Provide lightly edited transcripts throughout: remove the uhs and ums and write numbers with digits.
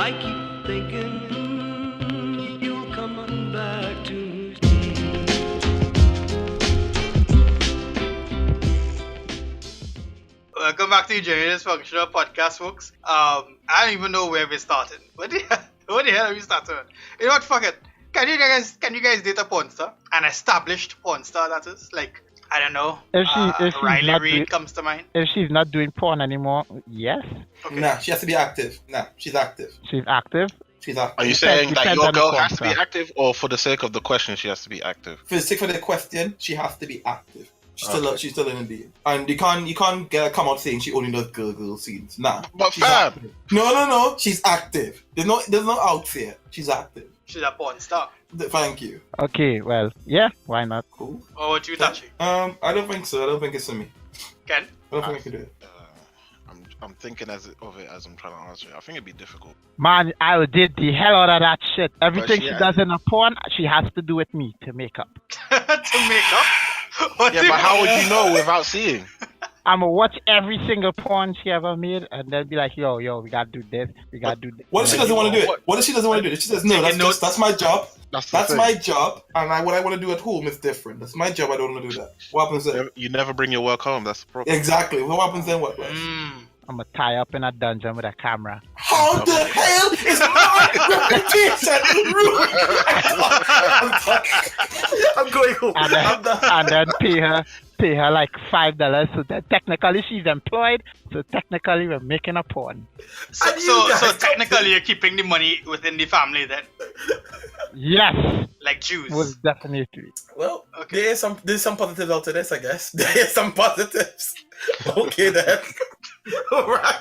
I keep thinking you'll come on back to me. Welcome back to the Dysfunctional podcast, folks. I don't even know where we started. What the hell are we starting? You know what? Fuck it. Can you guys date a porn star? An established porn star, that is. Like, I don't know. If she's Riley not Reid comes to mind. If she's not doing porn anymore, yes. Okay. Nah, she has to be active. Nah, she's active. She's active. She's active. Are you saying that Depends your on the girl has to be contract. active, or for the sake of the question, she has to be active? For the sake of the question, she has to be active. She's Okay. she's still in the being. And you can't get her come out saying she only does girl scenes. Nah. But she's fam. active. No, she's active. There's no out there. She's active. She's a porn star. Thank you. Okay, well, yeah, why not? Cool. Or what you, Tachi? I don't think so. I don't think it's for me. Ken? I don't think I can do it. I'm thinking of it as I'm trying to answer it. I think it'd be difficult. Man, I would did the hell out of that shit. Everything she she had- does in a porn, she has to do with me to make up. To make up? What Yeah, do but you how mean? would you know without seeing? I'ma watch every single porn she ever made and then be like, yo, we gotta do this, we gotta do this. What if she doesn't want to do it? What if she doesn't want to do it? She says, no, Taking notes. that's my job. That's That's my job. And what I want to do at home is different. That's my job. I don't want to do that. What happens then? You never bring your work home. That's the problem. Exactly. What happens then? What? I'ma tie up in a dungeon with a camera. How the hell is my reputation ruined? I'm going home. And then pay her like $5 so that technically she's employed, so technically we're making a porn. So, And you guys so don't technically you're keeping the money within the family then? Yes, Like Jews? most definitely. Well, Okay. there's some positives out of this, I guess. There's some positives. Okay then. Alright.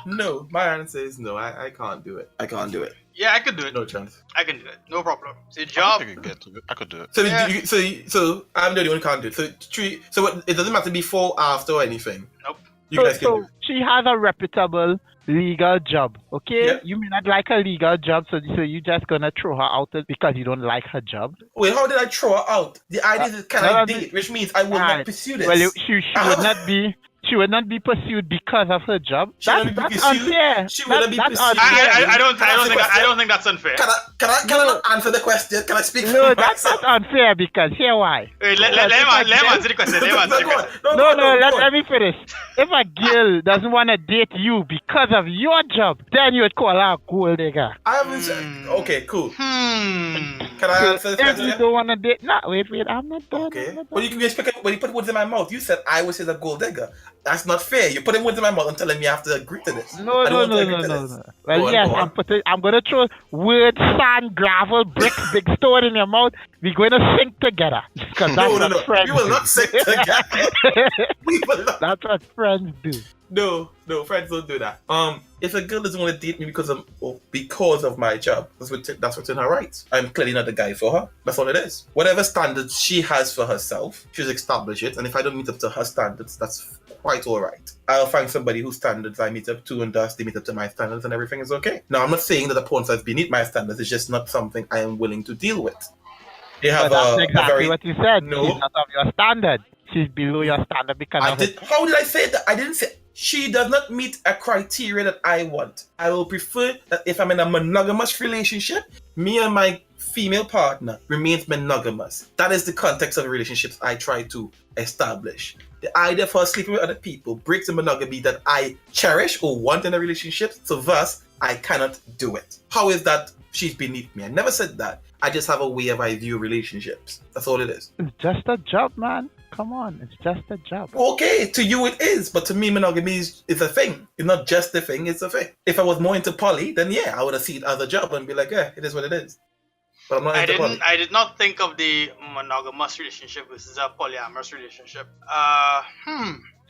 No. My answer is no. I can't do it. I can't do it. Yeah, I could do it. No chance. I can do it. No problem. It's your I job. think I could get to it. I could do it. So, Yeah. so I'm the only one who can't do it. So it doesn't matter before, after, or anything. Nope. You guys can do So it. she has a reputable legal job, okay? Yeah. You may not like her legal job, so you just gonna throw her out because you don't like her job. Wait, how did I throw her out? The idea is, can I no, date? Which means I will not Alright. pursue this. Well, she would not be pursued because of her job. She That's would not be that's pursued. unfair. She would not be That's pursued. unfair. I don't think that's unfair. Can I not answer the question? Can I speak No, for that's myself? unfair because here why? Wait, let him answer the question. Let him answer the Go on. question. Let me finish. If a girl doesn't want to date you because of your job, then you would call her a gold digger. I haven't said. Okay, cool. Hmm. Can I answer the If you question? don't want to date, wait, I'm not done. Okay. I'm not Well, done. you can be speaking when you put words in my mouth. You said I was a gold digger. That's not fair. You're putting words in my mouth and telling me I have to agree to this. No. I don't want to agree to this. Well, Go on, yes, go on. I'm gonna throw wood, sand, gravel, bricks, big stone in your mouth. We're gonna sink together because that's No. what friends We will do. not sing together. We will not. That's what friends do. No, friends don't do that. If a girl doesn't want to date me because of my job, that's what's in her rights. I'm clearly not the guy for her. That's all it is. Whatever standards she has for herself, she's established it. And if I don't meet up to her standards, that's quite all right. I'll find somebody whose standards I meet up to, and thus they meet up to my standards, and everything is okay. Now, I'm not saying that a porn star is beneath my standards. It's just not something I am willing to deal with. They have But that's a exactly very what you said. No. She's not of your standard. She's below your standard because of her. How did I say that? I didn't say she does not meet a criteria that I want. I will prefer that if I'm in a monogamous relationship, me and my female partner remains monogamous. That is the context of the relationships I try to establish. The idea of her sleeping with other people breaks the monogamy that I cherish or want in a relationship, so thus I cannot do it. How is that she's beneath me? I never said that. I just have a way of I view relationships. That's all it is. It's just a job, man. Come on, it's just a job. Okay, to you it is, but to me monogamy is a thing. It's not just a thing, it's a thing. If I was more into poly, then yeah, I would have seen it as a job and be like, yeah, it is what it is. But I'm not into poly. I did not think of the monogamous relationship versus a polyamorous relationship.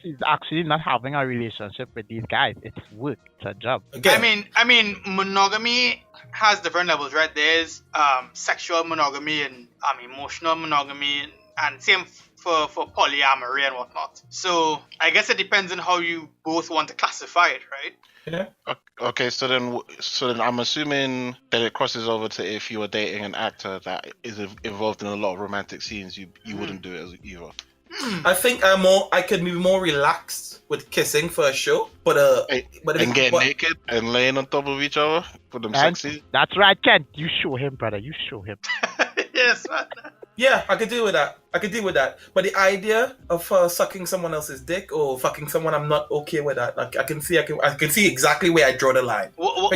She's actually not having a relationship with these guys. It's work. It's a job. Again, I mean, monogamy has different levels, right? There's sexual monogamy and emotional monogamy, and same for polyamory and whatnot. So I guess it depends on how you both want to classify it, right? yeah. Okay, so then I'm assuming that it crosses over to if you were dating an actor that is involved in a lot of romantic scenes, you wouldn't do it as either. I think I could be more relaxed with kissing for a show, but And getting naked and laying on top of each other for them And sexy. that's right, Ken. You show him, brother. You show him. Yes, man. Yeah, I could deal with that. But the idea of sucking someone else's dick or fucking someone, I'm not okay with that. Like, I can see exactly where I draw the line. What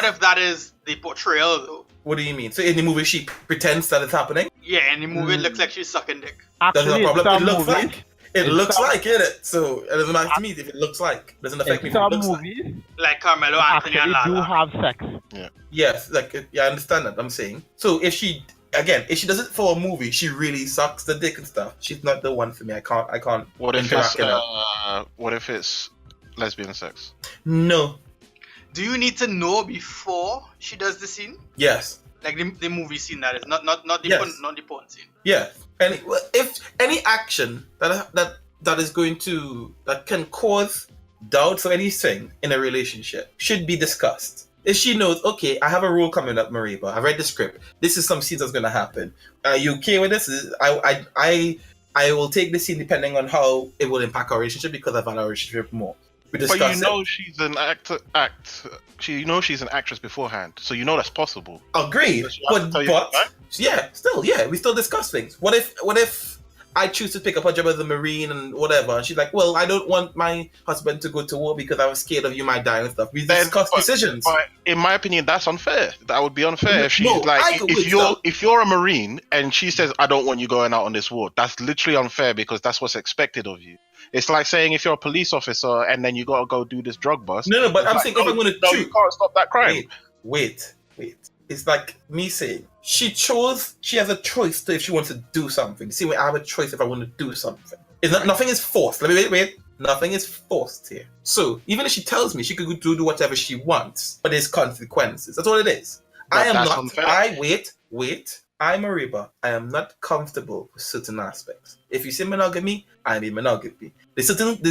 if that is the portrayal though? What do you mean? So in the movie, she pretends that it's happening. Yeah, in the movie it looks like she's sucking dick. That's Actually, no problem. in some It looks movies, like. It looks like, innit? So it doesn't matter to me if it looks like. It doesn't affect me in if it some looks like. movies, Like Carmelo Anthony actually and do Lala. have sex. Yes, I understand that. I'm saying. So if she does it for a movie, she really sucks the dick and stuff. She's not the one for me. I can't. What if interact with her. what if it's lesbian sex? No. Do you need to know before she does the scene? Yes. Like the movie scene, that is not the Yes. not the porn scene. Yeah. And if any action that is going to that can cause doubts or anything in a relationship should be discussed. If she knows, okay, I have a role coming up, Mariba. I read the script. This is some scenes that's going to happen. Are you okay with this? I will take this scene depending on how it will impact our relationship because I value our relationship more. We discuss But you know it. she's an you know she's an actress beforehand, so you know that's possible. Agreed. Does she have to But tell you that? we still discuss things. What if I choose to pick up a job as a Marine and whatever, and she's like, well, I don't want my husband to go to war because I was scared of you might die and stuff. We discuss decisions. But in my opinion, that's unfair. That would be unfair if she's No, like, I could- if you're a Marine and she says, I don't want you going out on this war, that's literally unfair because that's what's expected of you. It's like saying if you're a police officer and then you gotta go do this drug bust. No, but it's I'm like, saying if I'm going to no, choose. you can't stop that crime. Wait. It's like me saying she has a choice to if she wants to do something. See, I have a choice if I want to do something. It's not, nothing is forced. Let me wait. Nothing is forced here. So even if she tells me she could go do whatever she wants, but there's consequences. That's all it is. But I am that's not. unfair. Wait. I'm a Reba. I am not comfortable with certain aspects. If you say monogamy, I mean monogamy. There's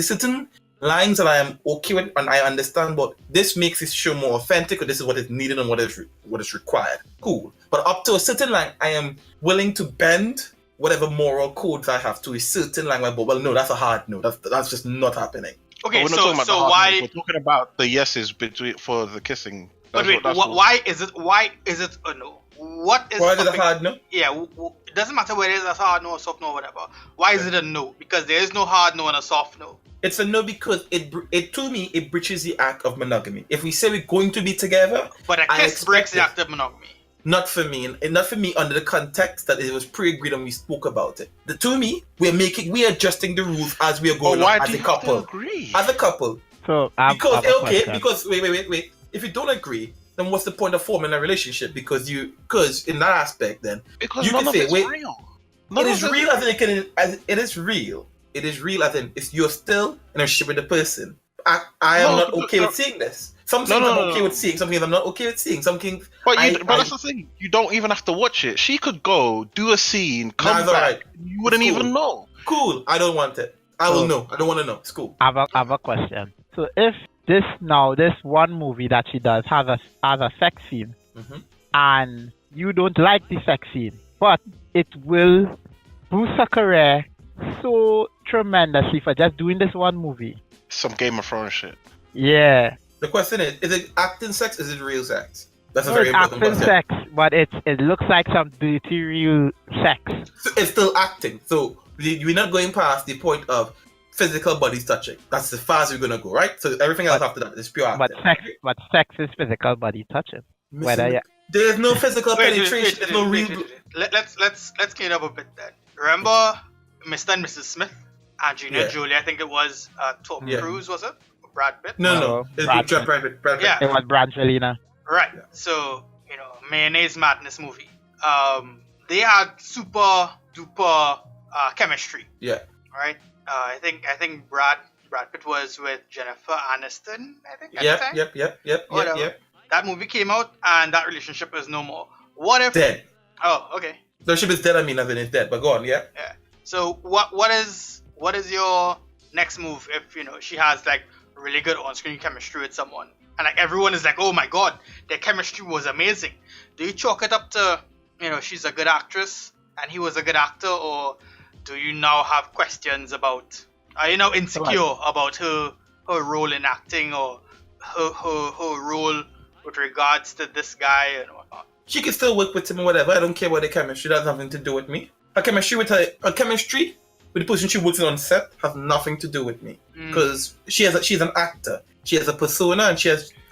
certain lines that I am okay with and I understand, but this makes this show more authentic, or this is what is needed and what is required. Cool. But up to a certain line, I am willing to bend whatever moral codes I have to a certain line. Well, no, that's a hard no. That's just not happening. Okay, But we're not talking about the so hard why? no's. We're talking about the yeses for the kissing. But wait, why is it a no? What is Why is it a stopping- hard no? Yeah, it doesn't matter whether it's a hard no or soft no or whatever. Why is it a no? Because there is no hard no and a soft no. It's a no because it to me it breaches the act of monogamy. If we say we're going to be together, But a I kiss expect breaks the it. act of monogamy. Not for me, and not for me under the context that it was pre-agreed and we spoke about it. To me, we're adjusting the rules as we are But going why on do as a you have to couple. agree? As a couple, So I have a question. wait. If you don't agree, then what's the point of forming a relationship? Because in that aspect, then Because you none can of say, it's wait, real. it is real as in it is real. It is real as in you're still in a relationship with the person. I am not okay with seeing this. Some things I'm okay with seeing. Some things I'm not okay with seeing. Some things. But that's the thing. You don't even have to watch it. She could go do a scene, come Nah, it's back. alright. You wouldn't It's cool. even know. Cool. I don't want it. I will know. I don't want to know. It's cool. I have a question. So if this one movie that she does has a sex scene, Mhm. and you don't like the sex scene, but it will boost her career so tremendously for just doing this one movie. Some Game of Thrones shit. Yeah. The question is it acting sex? Is it real sex? That's a No, very it's important acting question. sex, but it looks like some dirty real sex. So it's still acting. So we're not going past the point of physical bodies touching. That's as far as we're gonna go, right? So everything else after that is pure acting. But sex is physical body touching. Whether you, There's no physical Wait, penetration. There's no real. Let's clean up a bit then. Remember Mr. and Mrs. Smith, Angelina Yeah. Jolie, I think it was Tom Yeah. Cruise, was it? Brad Pitt? No. No, It's Brad Brad Pitt. Yeah. it was Brangelina. Right. Yeah. So, Mayonnaise Madness movie. They had super duper chemistry. Yeah. Right? I think Brad Pitt was with Jennifer Aniston, I think, at the time. Yep. That movie came out and that relationship is no more. What if Dead. Oh, okay. The ship is dead. I mean, as in it's dead. But go on. Yeah. Yeah. So what is your next move if she has like really good on-screen chemistry with someone and like everyone is like, oh my god, their chemistry was amazing? Do you chalk it up to she's a good actress and he was a good actor, or do you now have questions about? Are you now insecure about her role in acting or her role with regards to this guy and whatnot? She can still work with him or whatever. I don't care what the chemistry. That has nothing to do with me. Her chemistry with the person she works in on set has nothing to do with me. Because she's an actor. She has a persona, and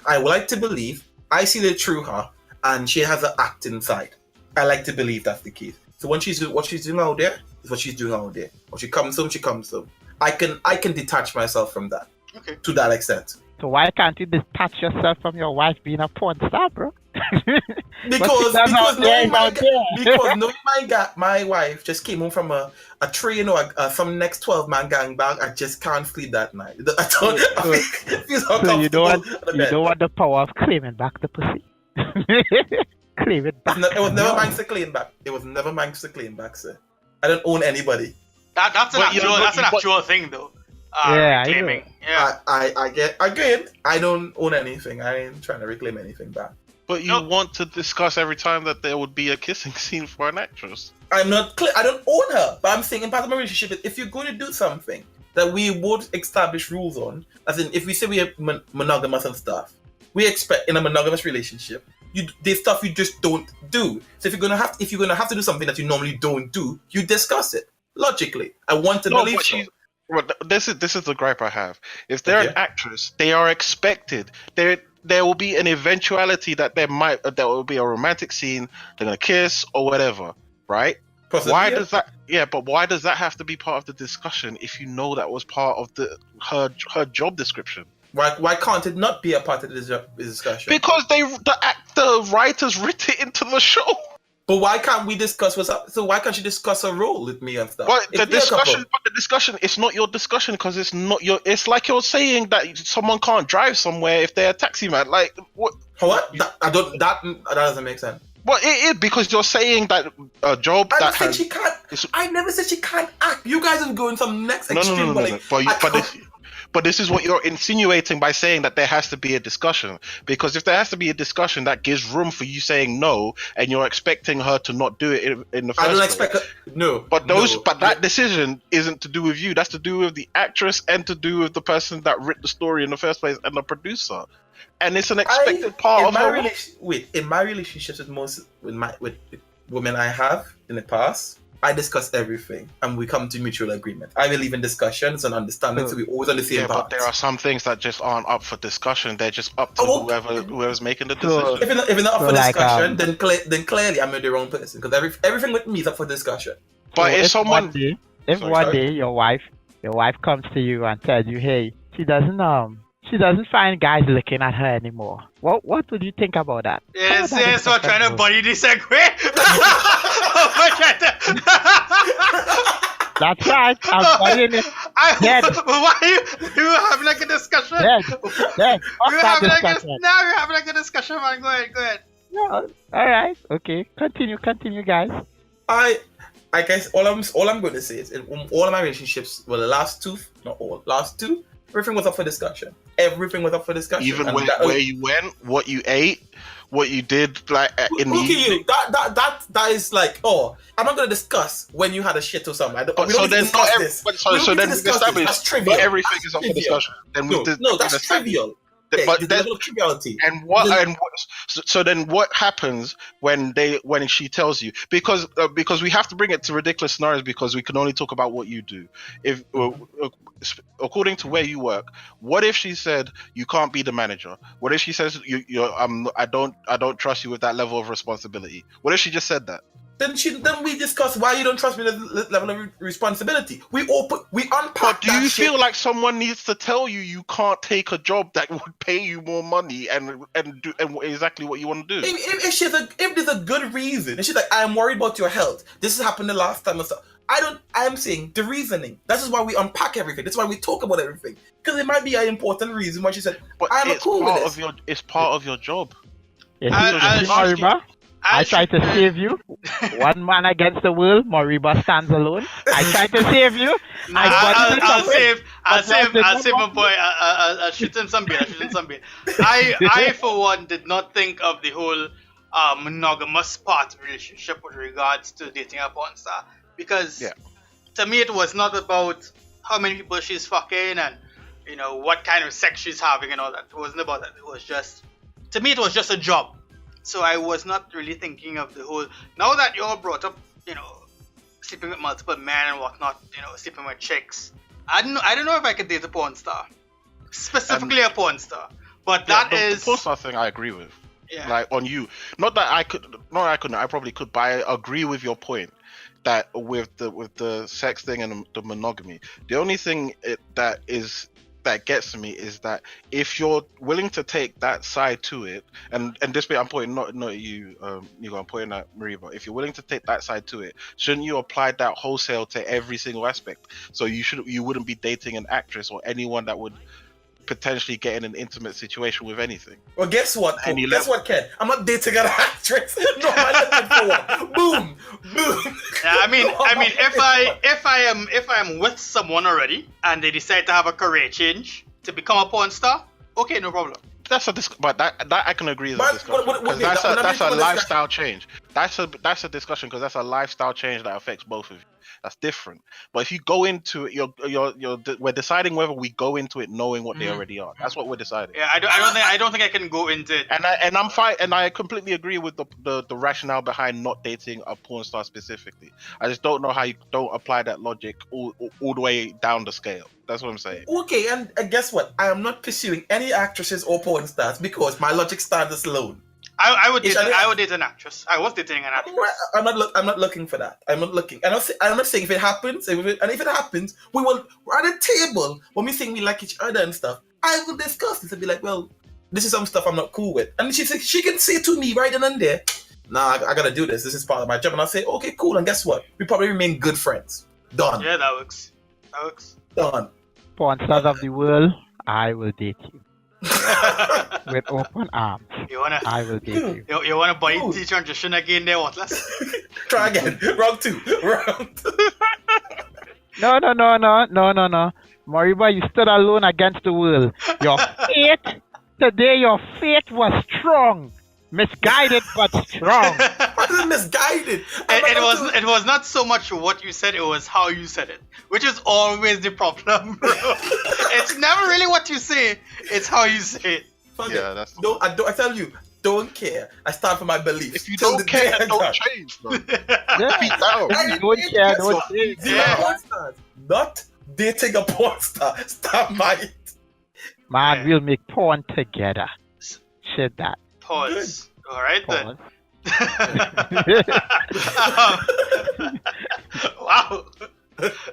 I would like to believe, I see the true her, and she has an acting side. I like to believe that's the case. So when what she's doing out there is what she's doing out there. When she comes home, she comes home. I can detach myself from that. Okay. To that extent. So why can't you detach yourself from your wife being a porn star, bro? Because knowing my wife just came home from a train or some next 12-man gangbang, I just can't sleep that night. I don't. So you don't want the power of claiming back the pussy. Claim it back. It was never mine to claim back. It was never mine to claim back, sir. I don't own anybody. That's an actual thing, though. Claiming. Yeah. I don't own anything. I ain't trying to reclaim anything back. But you want to discuss every time that there would be a kissing scene for an actress. I don't own her, but I'm saying in part of my relationship, if you're going to do something that we would establish rules on, as in if we say we are monogamous and stuff, we expect in a monogamous relationship, there's stuff you just don't do. So if you're gonna have to do something that you normally don't do, you discuss it logically. I want to believe so. Well, this is the gripe I have. If they're an actress, they are expected. There will be an eventuality that there will be a romantic scene. They're gonna kiss or whatever, right? Possibly, why does that? Yeah, but why does that have to be part of the discussion if you know that was part of her job description? Why can't it not be a part of the discussion? Because the writers writ it into the show. But why can't we discuss what's up? So why can't you discuss a role with me and stuff? Well, the discussion, it's not your discussion because it's not your. It's like you're saying that someone can't drive somewhere if they're a taxi man. Like what? What? That doesn't make sense. Well, it is because you're saying that a job she can't. I never said she can't act. You guys are going some next extreme. No. But this is what you're insinuating by saying that there has to be a discussion. Because if there has to be a discussion, that gives room for you saying no, and you're expecting her to not do it in the first place. I don't expect her. No. But that decision isn't to do with you. That's to do with the actress and to do with the person that wrote the story in the first place and the producer. And it's an expected part of her. In my relationships with women I have in the past, I discuss everything and we come to mutual agreement. I believe in discussions and understanding, so we always on the same path. But there are some things that just aren't up for discussion. They're just up to whoever's making the decision. If it's not up for discussion, then clearly I'm the wrong person because everything with me is up for discussion. But if one day your wife comes to you and tells you, hey, she doesn't find guys looking at her anymore. What would you think about that? Yes, we're trying to body the segue. That's right. I'm bodying it. Why are you having like a discussion? Yes. You're having like a discussion, man. Go ahead. Yeah. All right. Okay. Continue, guys. I guess all I'm going to say is in all of my relationships, well, the last two, everything was up for discussion. Even where you went, what you ate, what you did, like in the evening. That is like, I'm not going to discuss when you had a shit or something. So then that's trivial. Everything is up for discussion. That's trivial. But the level of triviality. So then what happens when she tells you, because we have to bring it to ridiculous scenarios because we can only talk about what you do. If according to where you work, what if she said you can't be the manager? What if she says I don't trust you with that level of responsibility? What if she just said that? Then we discuss why you don't trust me with the level of responsibility. We unpack. But do you feel like someone needs to tell you can't take a job that would pay you more money and do exactly what you want to do? If there's a good reason, and she's like, I'm worried about your health. This has happened the last time and stuff. I'm saying the reasoning. This is why we unpack everything. That's why we talk about everything. Because it might be an important reason why she said, but I'm cool with this. It's part of your job. I try to save you. One man against the world. Moriba stands alone. I try to save you. I'll save my boy. I'll shoot him some beer. I for one did not think of the whole monogamous part of relationship with regards to dating a porn star because to me, it was not about how many people she's fucking and what kind of sex she's having and all that. It wasn't about that. It was just, to me, it was just a job. So I was not really thinking of the whole. Now that you all brought up, sleeping with multiple men and whatnot, sleeping with chicks. I don't know if I could date a porn star, specifically a porn star. But the porn star thing I agree with. Yeah. Like on you, not that I couldn't. I probably could, but I agree with your point that with the sex thing and the monogamy, the only thing that gets me is that if you're willing to take that side to it, and this bit I'm pointing not at you, I'm pointing at Marie, but if you're willing to take that side to it, shouldn't you apply that wholesale to every single aspect? So you wouldn't be dating an actress or anyone that would potentially get in an intimate situation with anything. Well, guess what? Guess what, Ken? I'm not dating an actress. No, I'm looking for one. Boom, boom. Yeah, I mean, if I am with someone already and they decide to have a career change to become a porn star, okay, no problem. But that I can agree with. That's a lifestyle change. That's a discussion because that's a lifestyle change that affects both of you. That's different. But if you go into it, we're deciding whether we go into it knowing what they already are. That's what we're deciding. Yeah, I don't think I can go into it. And I'm fine. And I completely agree with the rationale behind not dating a porn star specifically. I just don't know how you don't apply that logic all the way down the scale. That's what I'm saying. Okay, and guess what? I am not pursuing any actresses or porn stars because my logic stands alone. I would date an actress. I was dating an actress. I'm not looking for that. I'm not looking. I'm not saying if it happens, if it happens, we're at a table when we think we like each other and stuff. I will discuss this and be like, well, this is some stuff I'm not cool with, and she can say to me right then and there, nah, I gotta do this. This is part of my job, and I'll say, okay, cool. And guess what? We probably remain good friends. Done. Yeah, that works. Done. Porn stars of the world, I will date you. With open arms. I will date you. You want to buy the transition again there, Atlas? Try again. Round two. No. Moriba, you stood alone against the world. Your fate was strong. Misguided but strong. What is misguided? It was not so much what you said, it was how you said it, which is always the problem, bro. It's never really what you say, it's how you say it. I tell you, don't care. I stand for my beliefs. If you don't care, don't change, bro. Don't care, don't change. Not dating a porn star. Stop my. Man, we'll make porn together. Shit that. Pause. All right then. Wow.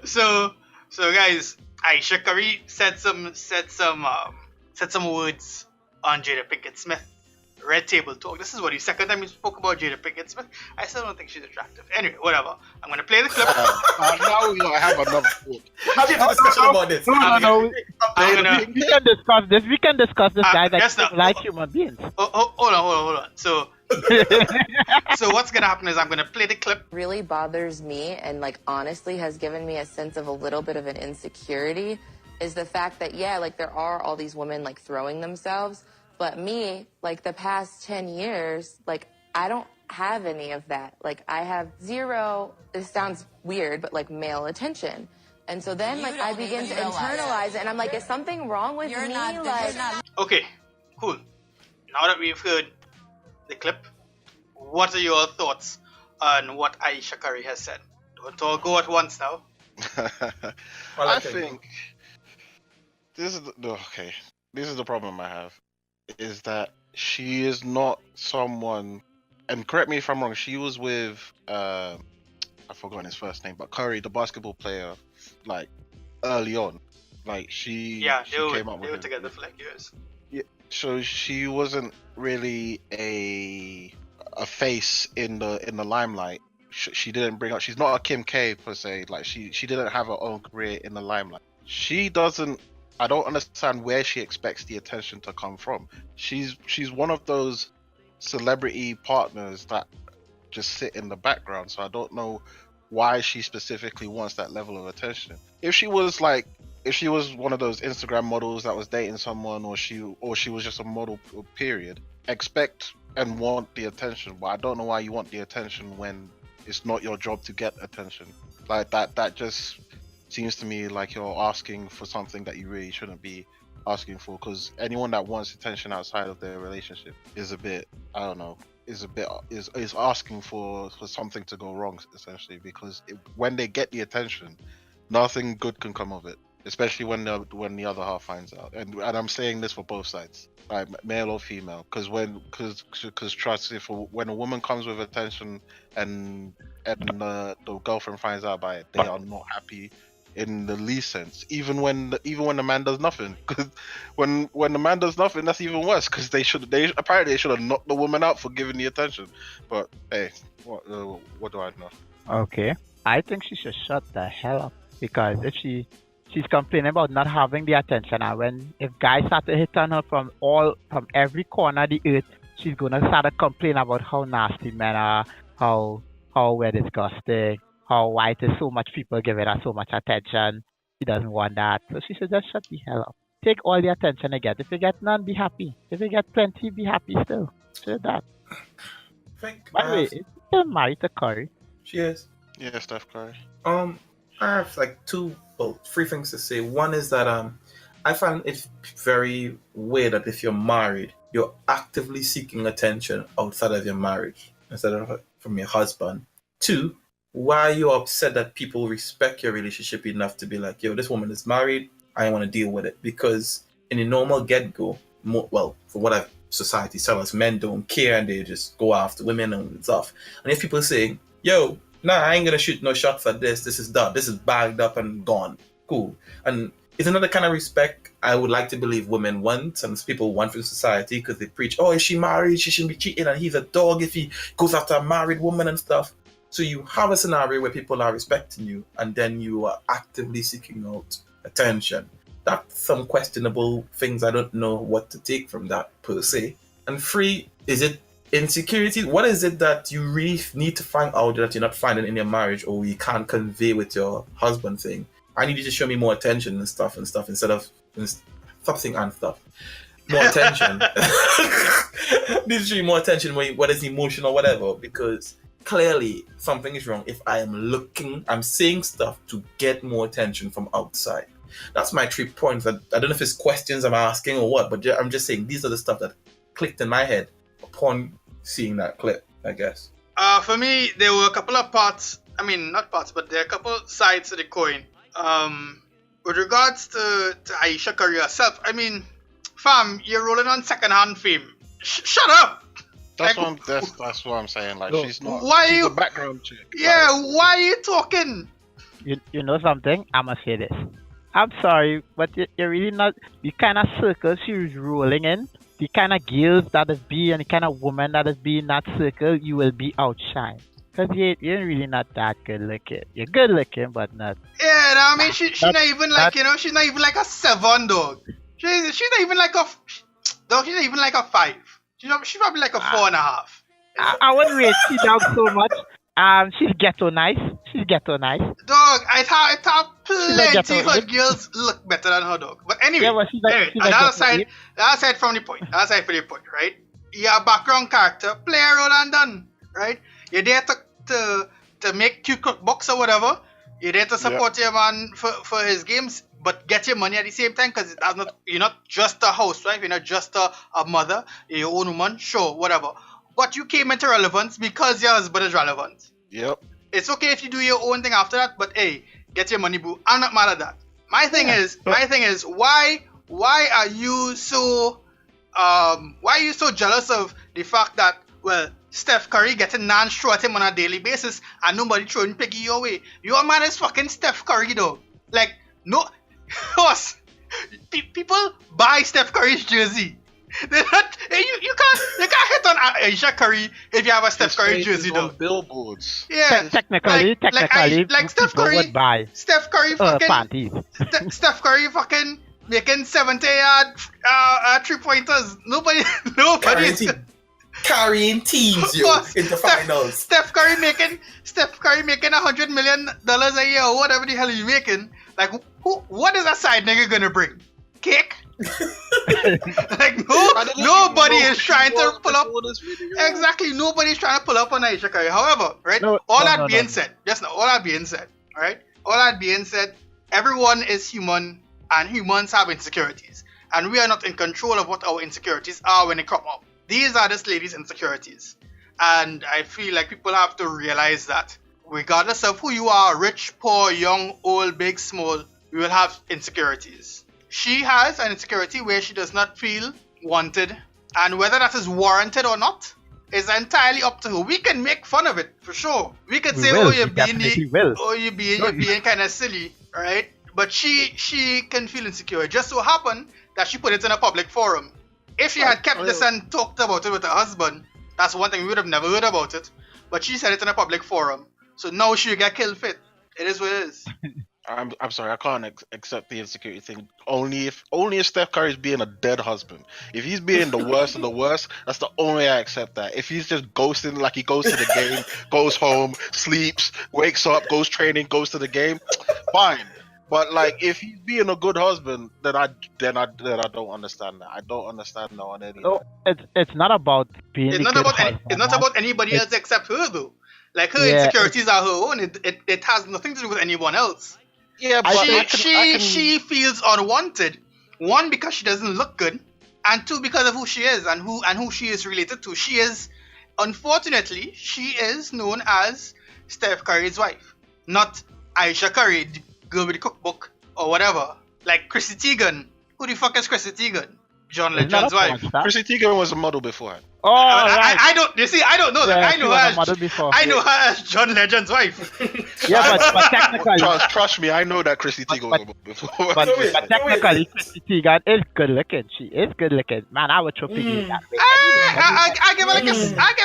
So guys, Ayesha Curry said some words on Jada Pinkett Smith. Red Table Talk. This is what the second time you spoke about Jada Pinkett Smith. I still don't think she's attractive. Anyway, whatever. I'm gonna play the clip. Now I have another thought. Have you had a discussion about this? No. We can discuss this guy that like human beings. Hold on. So what's gonna happen is I'm gonna play the clip. Really bothers me and honestly has given me a sense of a little bit of an insecurity is the fact that there are all these women throwing themselves. But me, the past 10 years, I don't have any of that. I have zero, this sounds weird, but male attention. And so then I begin to internalize it and I'm is something wrong with me? Okay, cool. Now that we've heard the clip, what are your thoughts on what Ayesha Curry has said? Don't all go at once now. I think this is the problem I have. Is that she is not someone, and correct me if I'm wrong, she was with I've forgotten his first name, but Curry, the basketball player, early on. She came up with him. They were together for years. Yeah, so she wasn't really a face in the limelight. She didn't bring up, she's not a Kim K per se, she didn't have her own career in the limelight. I don't understand where she expects the attention to come from. She's one of those celebrity partners that just sit in the background, so I don't know why she specifically wants that level of attention. If she was one of those Instagram models that was dating someone, or she was just a model period, expect and want the attention. But I don't know why you want the attention when it's not your job to get attention. Like that just seems to me like you're asking for something that you really shouldn't be asking for. Because anyone that wants attention outside of their relationship is a bit, I don't know, is asking for something to go wrong essentially. Because when they get the attention, nothing good can come of it. Especially when the other half finds out, and I'm saying this for both sides, like male or female, because trust, when a woman comes with attention and the girlfriend finds out about it, they are not happy in the least sense. Even when the man does nothing, because when the man does nothing, that's even worse. Because they should have knocked the woman out for giving the attention. But hey, what do I know? Okay. I think she should shut the hell up, because if she's complaining about not having the attention, and if guys start to hit on her from every corner of the earth, she's gonna start to complain about how nasty men are, how we're disgusting, why it is so much people giving her so much attention. She doesn't want that, so she should just shut the hell up. Take all the attention you get. If you get none, be happy. If you get plenty, be happy still. Should that. By the way, is she still married to Curry? She is. Yeah, Steph Curry. I have like three things to say. One is that I find it very weird that if you're married, you're actively seeking attention outside of your marriage instead of from your husband. Two, why are you upset that people respect your relationship enough to be like, yo, this woman is married, I want to deal with it? Because in the normal get-go, from what society tells us, men don't care and they just go after women and stuff. And if people saying, yo, nah, I ain't gonna shoot no shot for this. This is done. This is bagged up and gone. Cool. And it's another kind of respect I would like to believe women want and people want from society, because they preach, oh, is she married? She shouldn't be cheating, and he's a dog if he goes after a married woman and stuff. So you have a scenario where people are respecting you, and then you are actively seeking out attention. That's some questionable things. I don't know what to take from that per se. And three, is it insecurity? What is it that you really need to find out that you're not finding in your marriage, or you can't convey with your husband saying, I need you to show me more attention and stuff instead of something and stuff. More attention. Need to show you more attention, whether it's emotional or whatever, because clearly something is wrong if I'm saying stuff to get more attention from outside. That's my 3 points. I don't know if it's questions I'm asking or what, but I'm just saying these are the stuff that clicked in my head upon seeing that clip, I guess. For me, there were a couple of parts. I mean, not parts, but there are a couple sides to the coin. With regards to Ayesha Curry herself, I mean, fam, you're rolling on second-hand fame. Shut up. That's what I'm saying. Like, she's not. Why she's you? A background chick. Yeah, why are you talking? You know something? I'ma say this. I'm sorry, but you're really not. The kind of circle she's rolling in, the kind of girls that is be, and the kind of woman that is be in that circle, you will be outshined. Because you're really not that good looking. You're good looking, but not. Yeah, I mean, she's not even like, she's not even like a 7, dog. She's not even like a, dog, she's not even like a 5. She's probably like a 4.5. I wouldn't rate she down so much. She's ghetto nice. Dog, I thought plenty of girls look better than her, dog. But anyway, the other side from the point, right? You're a background character, play a role and done, right? You're there to make cute cookbooks or whatever. You're there to support your man for his games, but get your money at the same time, because you're not just a housewife, you're not just a mother, you're your own woman, sure, whatever. But you came into relevance because your husband is relevant. Yep. It's okay if you do your own thing after that, but hey, get your money, boo. I'm not mad at that. My thing is, why are you so jealous of the fact that, well, Steph Curry getting nans thrown at him on a daily basis and nobody throwing piggy your way? Your man is fucking Steph Curry, though. Like, no, people buy Steph Curry's jersey. They're not, you can't hit on Ayesha Curry if you have a Steph Curry jersey, though. Billboards. Yeah, technically, Steph Curry would buy Steph Curry fucking panties. Steph Curry fucking making 70-yard 3-pointers. Nobody carrying teams into finals. Steph Curry making $100 million a year or whatever the hell you making. Like, what is that side nigga gonna bring? Cake? Like, nobody is trying to pull up. Exactly, nobody's trying to pull up on Ayesha Curry. However, right? All that being said, Alright? All that being said, everyone is human and humans have insecurities. And we are not in control of what our insecurities are when they crop up. These are this lady's insecurities. And I feel like people have to realize that regardless of who you are, rich, poor, young, old, big, small, you will have insecurities. She has an insecurity where she does not feel wanted, and whether that is warranted or not is entirely up to her. We can make fun of it for sure. We could say, "Oh, you're being kind of silly," right? But she can feel insecure. It just so happened that she put it in a public forum. If she had kept this and talked about it with her husband, that's one thing we would have never heard about it. But she said it in a public forum, so now she get killed fit. It is what it is. I'm sorry, I can't accept the insecurity thing. Only if Steph Curry is being a dead husband. If he's being the worst of the worst, that's the only way I accept that. If he's just ghosting, like he goes to the game, goes home, sleeps, wakes up, goes training, goes to the game, fine. But like, if he's being a good husband, then I don't understand that. I don't understand that on any. No, it's not about being. It's not about anybody else except her though. Like her insecurities are her own. It has nothing to do with anyone else. Yeah, but she feels unwanted. One, because she doesn't look good, and two, because of who she is and who she is related to. She is, unfortunately, known as Steph Curry's wife, not Ayesha Curry, the girl with the cookbook or whatever. Like Chrissy Teigen. Who the fuck is Chrissy Teigen? John Legend's wife. Chrissy Teigen was a model beforehand. Oh, right. I don't. You see, I don't know that. Yeah, I know her as John Legend's wife. Yeah, but technically, trust me, I know that Chrissy Teigen was a model before. But technically, Chrissy Teigen is good looking. She is good looking. Man, I would throw Piggy that way. I give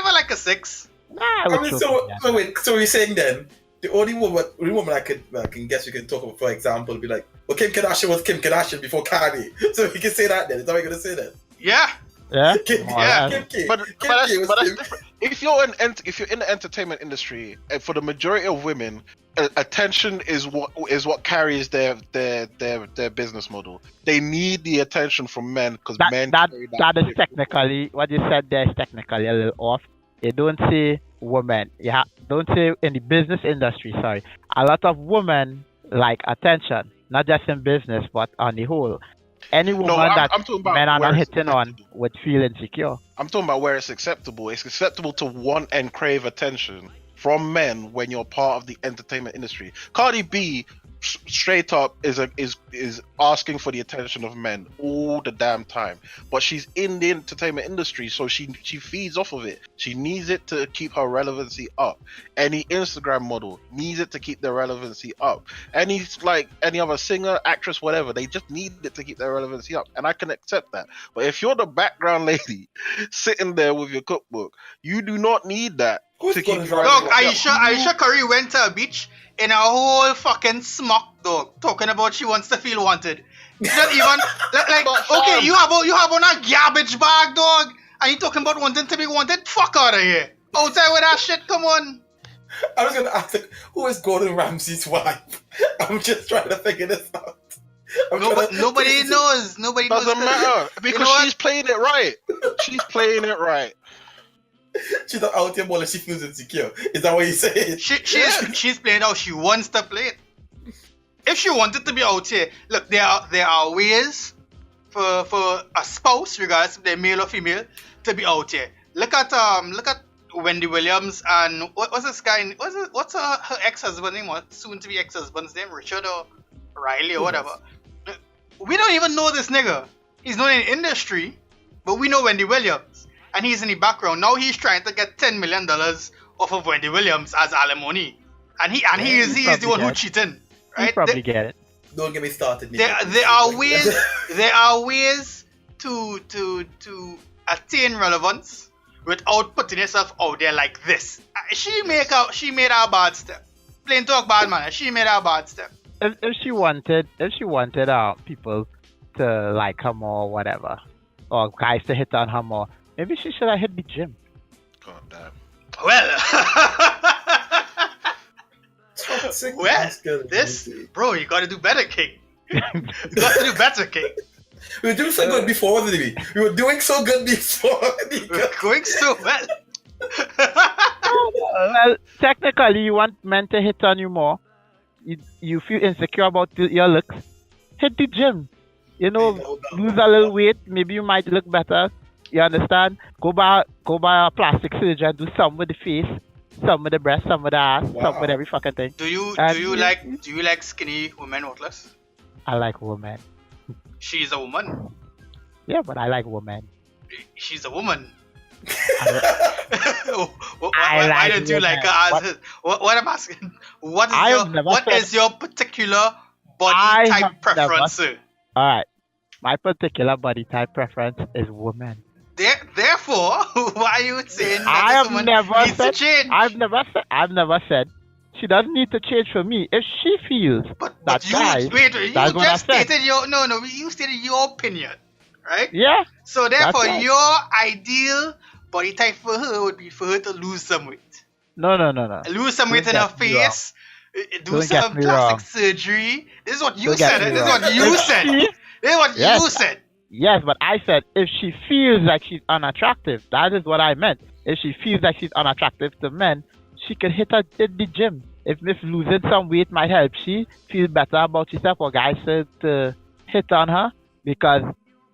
her like a 6. Nah, I would throw Piggy so you're saying then the only woman I can guess we can talk about, for example, would be like, well, Kim Kardashian was Kim Kardashian before Kanye, so you can say that then. Is that what you're gonna say then? Yeah. Yeah, But that's different. If you're in the entertainment industry, and for the majority of women, attention is what carries their business model. They need the attention from men because men. That is technically what you said there is technically a little off. You don't say women. Don't say in the business industry. Sorry, a lot of women like attention, not just in business but on the whole. Any woman that men are not hitting on would feel insecure. I'm talking about where it's acceptable. It's acceptable to want and crave attention from men when you're part of the entertainment industry. Cardi B, straight up, is asking for the attention of men all the damn time. But she's in the entertainment industry, so she feeds off of it. She needs it to keep her relevancy up. Any Instagram model needs it to keep their relevancy up. Any other singer, actress, whatever, they just need it to keep their relevancy up. And I can accept that. But if you're the background lady sitting there with your cookbook, you do not need that. Look, Ayesha Curry went to a beach in a whole fucking smock, dog, talking about she wants to feel wanted. She not even okay, you have on a garbage bag, dog, and you talking about wanting to be wanted? Fuck out of here. Outside with that shit, come on. I was gonna ask, who is Gordon Ramsay's wife? I'm just trying to figure this out. Nobody knows. Nobody knows. Doesn't matter because she's playing it right. She's playing it right. She's not out here more than she feels insecure. Is that what you're saying? She's playing how she wants to play it. If she wanted to be out here, look, there are ways for a spouse, regardless if they're male or female, to be out here. Look at Wendy Williams and what's this guy? What's her ex-husband name? What soon to be ex-husband's name? Richard or Riley or whatever. We don't even know this nigga. He's not in the industry, but we know Wendy Williams. And he's in the background. Now he's trying to get $10 million off of Wendy Williams as alimony. And he is the one who cheating. Right? You probably get it. Don't get me started. There are ways to attain relevance without putting yourself out there like this. She made a bad step. Plain talk, bad man. She made a bad step. If she wanted people to like her more, or whatever, or guys to hit on her more, maybe she should have hit the gym. God damn. Bro, you gotta do better, King. You gotta do better, King. We were doing so good before, wasn't we? We were doing so good before. We were going so well. Well, technically, you want men to hit on you more. you feel insecure about your looks, hit the gym. You know, No doubt. lose a little weight. Maybe you might look better. You understand? Go buy a plastic surgeon. Do some with the face, some with the breast, some with the ass, some with Wow. every fucking thing. Do you And do you like skinny women worthless? I like women. She's a woman. Yeah, but I like women. She's a woman. I Why like don't you like women. her as what I'm asking? What is I your have never what said- is your particular body I have type preference, never- sir? All right. My particular body type preference is woman. Therefore, why are you saying that I this have woman never needs said. to change? I've never said. She doesn't need to change for me. If she feels But that you guy, wait, you that's what I just said. stated your you stated your opinion, right? Yeah, So therefore, right. your ideal body type for her would be for her to lose some weight. no. Lose some weight Don't in her get me wrong. face. Do Don't get some me plastic wrong. surgery. This is what you Don't get said. me This is wrong. what you If said. she- This is what Yes. you said. Yes, but I said if she feels like she's unattractive, that is what I meant. If she feels like she's unattractive to men, she can hit the gym. If losing some weight might help she feel better about herself, or guys to hit on her, because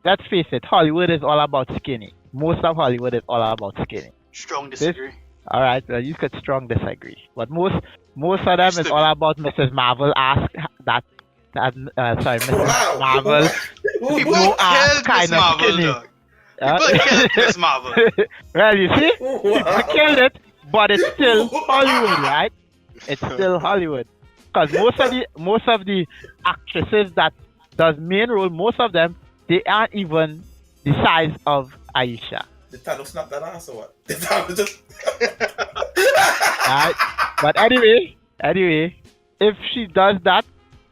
let's face it, Hollywood is all about skinny. Most of Hollywood is all about skinny. Strong disagree. All right, well, you could strong disagree, but most of them is Stupid. all about Mrs. Marvel. Ask that sorry, Mrs. Wow. Marvel. People No ass killed kind Miss of Marvel, skinny. dog. People killed Miss Marvel. Well, you see, I Wow. killed it, but it's still Hollywood, right? It's still Hollywood, because most of the actresses that does main role, most of them, they aren't even the size of Ayesha. Did Thanos snap that ass or what? Did Thanos just... Right? But anyway, if she does that,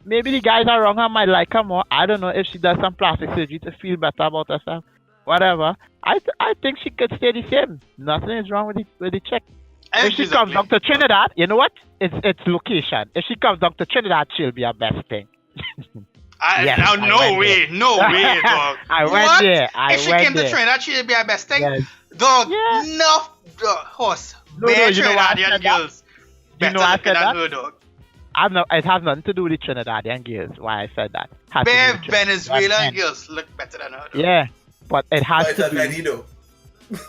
maybe the guys around her might like her more. I don't know if she does some plastic surgery to feel better about herself. Whatever. I think she could stay the same. Nothing is wrong with the chick. I If she think comes she's down to Trinidad, you know what? It's location. If she comes down to Trinidad, she'll be her best thing. Yes, I no went way, no way, dog. I went What? there. If she came to Trinidad, she'd be our best thing. Yes. Dog, Yeah. enough horse. No, Bare you know why I Trinidadian said that? girls. You Better know why I looking said than that? her, dog. It has nothing to do with the Trinidadian girls. Why I said that? Has to do Bare with Trinidadian Venezuelan men. girls look better than her, dog. Yeah, but it has Why is to that do. Venido?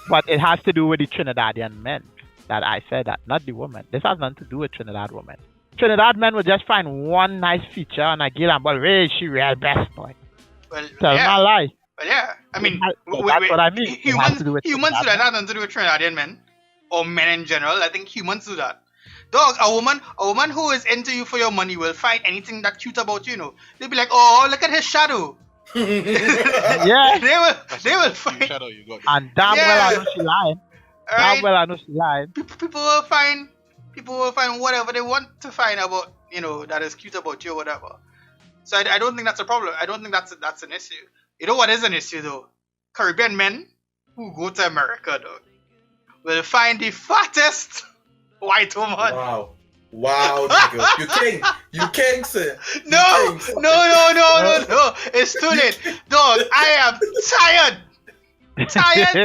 But it has to do with the Trinidadian men that I said that, not the woman. This has nothing to do with Trinidad women. Trinidad men would just find one nice feature on a girl and but hey, she real best boy. Well, Tell yeah. my lie. Well, yeah. I mean, That's what I mean. It has Humans, to do with humans do Trinidad that. Nothing to do with Trinidadian men or men in general. I think humans do that. Dog, a woman who is into you for your money will find anything that cute about you. You know, they'll be like, oh, look at his shadow. Yeah, they will You find. shadow you got. and damn Yeah. well I know she lying. Right? Damn well I know she lying. People will find whatever they want to find about that is cute about you or whatever. So I don't think that's a problem. I don't think that's an issue. You know what is an issue though? Caribbean men who go to America though will find the fattest white woman. Wow, nigga. You king, sir. No, no. It's too late. Dog, I am tired.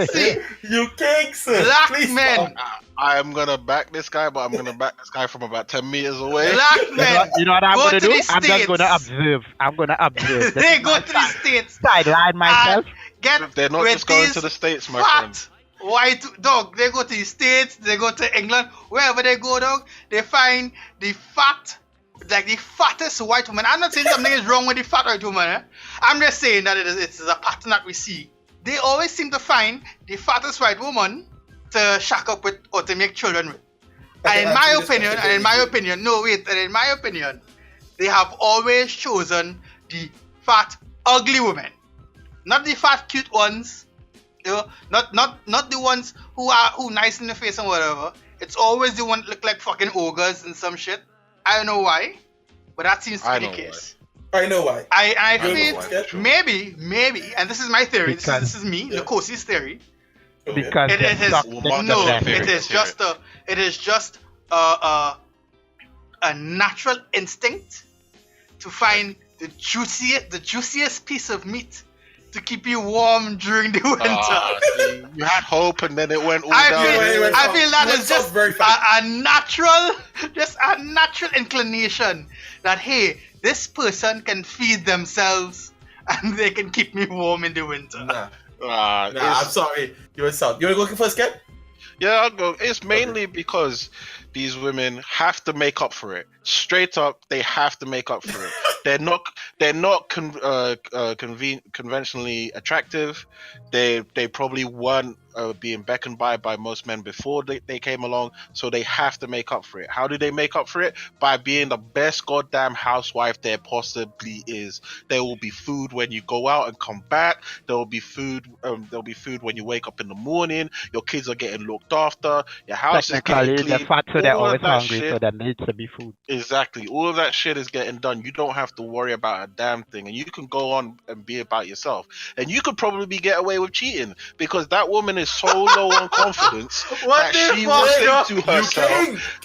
See, You king, sir. black Please men, stop. I'm gonna back this guy, but I'm gonna back this guy from about 10 meters away. black men. You know what I'm Go gonna to do? the I'm just States. gonna observe. I'm gonna observe. They go to the States Sideline myself. and get They're not with just going these to the States, my friend. fat white dog. They go to the States, they go to England, wherever they go, dog, they find the fattest white woman. I'm not saying something is wrong with the fat white woman. I'm just saying that it's a pattern that we see. They always seem to find the fattest white woman to shack up with or to make children with. And in my opinion, they have always chosen the fat, ugly women. Not the fat, cute ones. Not the ones who nice in the face and whatever. It's always the one that look like fucking ogres and some shit. I don't know why, but that seems to be the case. I know why. I You know feel why, sure. maybe, and this is my theory. Because- This is me, Yeah. Nikosi's theory. Because It they're is stuck Well, with Mark the no. doesn't best. think It is just a natural instinct to find the juiciest piece of meat to keep you warm during the winter. You had hope, and then it went all I down. feel that is just very a natural inclination that, hey, this person can feed themselves and they can keep me warm in the winter. Nah, I'm sorry. You were sound. You want to go looking first, Ken? Yeah, I'll go. It's mainly because these women have to make up for it. Straight up, they have to make up for it. They're not conventionally attractive. They probably weren't being beckoned by most men before they came along, so they have to make up for it. How do they make up for it? By being the best goddamn housewife there possibly is. There will be food when you go out and come back. There will be food. There'll be food when you wake up in the morning. Your kids are getting looked after. Your house is getting clean. They're fat, so they're All of always that hungry, shit- so there needs to be food. Exactly. All of that shit is getting done. You don't have to worry about a damn thing, and you can go on and be about yourself. And you could probably get away with cheating because that woman is so low on confidence What that the she fuck, will yo? think to herself.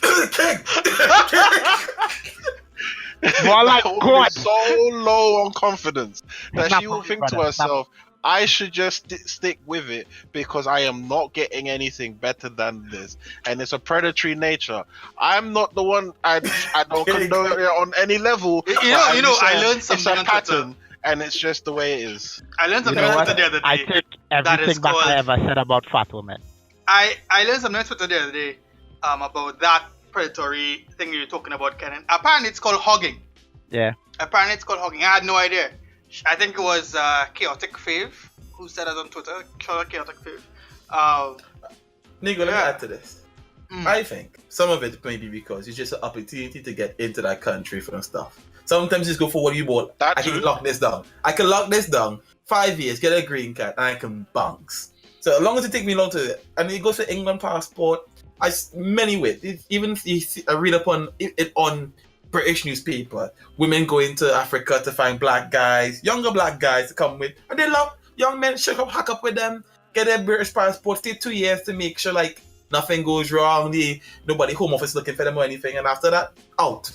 More like That woman God. is so low on confidence that It's she not will for think you, to brother. It's not- herself, I should just stick with it because I am not getting anything better than this, and it's a predatory nature. I'm not the one. I don't condone it on any level. You but know, at least I learned it's something a on Twitter. pattern, and it's just the way it is. I learned You something know on what? Twitter the other day. I take That is everything back called- I ever said about fat women. I learned something on Twitter the other day about that predatory thing you're talking about, Kenan. Apparently, it's called hogging. Yeah. Apparently, it's called hogging. I had no idea. I think it was Chaotic Fave who said it on Twitter. Chaotic Fave. Nigga, let me Yeah. add to this. I think some of it may be because it's just an opportunity to get into that country for stuff. Sometimes just go for what you want. That I can too. lock this down. 5 years, get a green card, and I can bounce. So as long as it takes me long to, and it goes for England passport, many ways. Even I read upon it on British newspaper, women go into Africa to find black guys, younger black guys to come with, and they love young men, hack up with them, get their British passport, stay 2 years to make sure like nothing goes wrong, nobody home office looking for them or anything, and after that, out,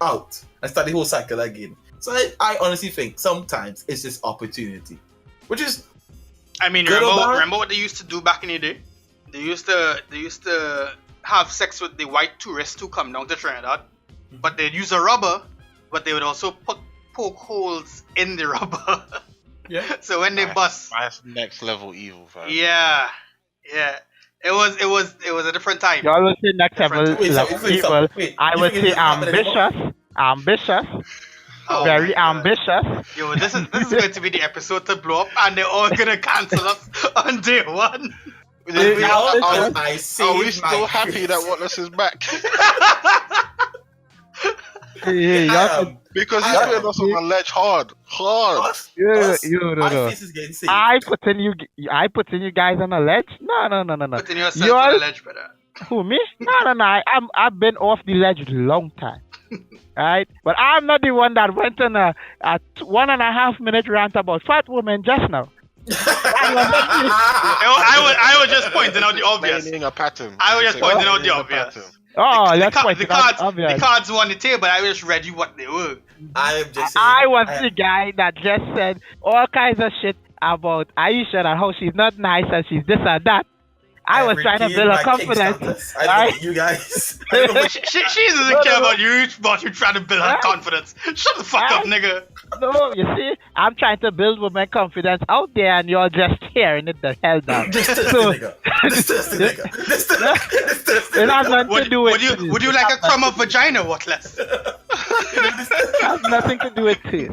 and start the whole cycle again. So I honestly think sometimes it's just opportunity, which is I mean, Good or bad? remember what they used to do back in the day? They used to have sex with the white tourists who come down to Trinidad, but they'd use a rubber, but they would also poke holes in the rubber. yeah. So when they bust, That's next level evil, fam. yeah. It was a different time. You always say next level Wait, level wait, people. wait. I You would think say it's happening ambitious, Oh very my God. ambitious. Yo, this is going to be the episode to blow up, and they're all gonna cancel us on day one. I Are we still happy that Wallace is back? Yeah, Because he's I putting am. us on a ledge hard. no. My face is getting sick. I putting you guys on a ledge? No. Putting yourself You on all- the ledge, brother. Who, me? No. I've been off the ledge long time. Right? But I'm not the one that went on a 1.5 minute rant about fat women just now. I was just pointing out the obvious. Explaining a pattern. I was just pointing out the Explaining a obvious. pattern. Oh, the, let's ca- point the it out. cards, Obvious. the cards were on the table. I just read you what they were. I am just saying. I was the guy that just said all kinds of shit about Ayesha and how she's not nice and she's this and that. I was trying to build her confidence. I Right? know you guys. She doesn't care about you trying to build her confidence. Shut the fuck up, nigga. No, you see, I'm trying to build women confidence out there and you're just tearing it the hell down. This is the nigga. It has nothing to do with Would you like a crumb of vagina? What less? It has nothing to do with taste.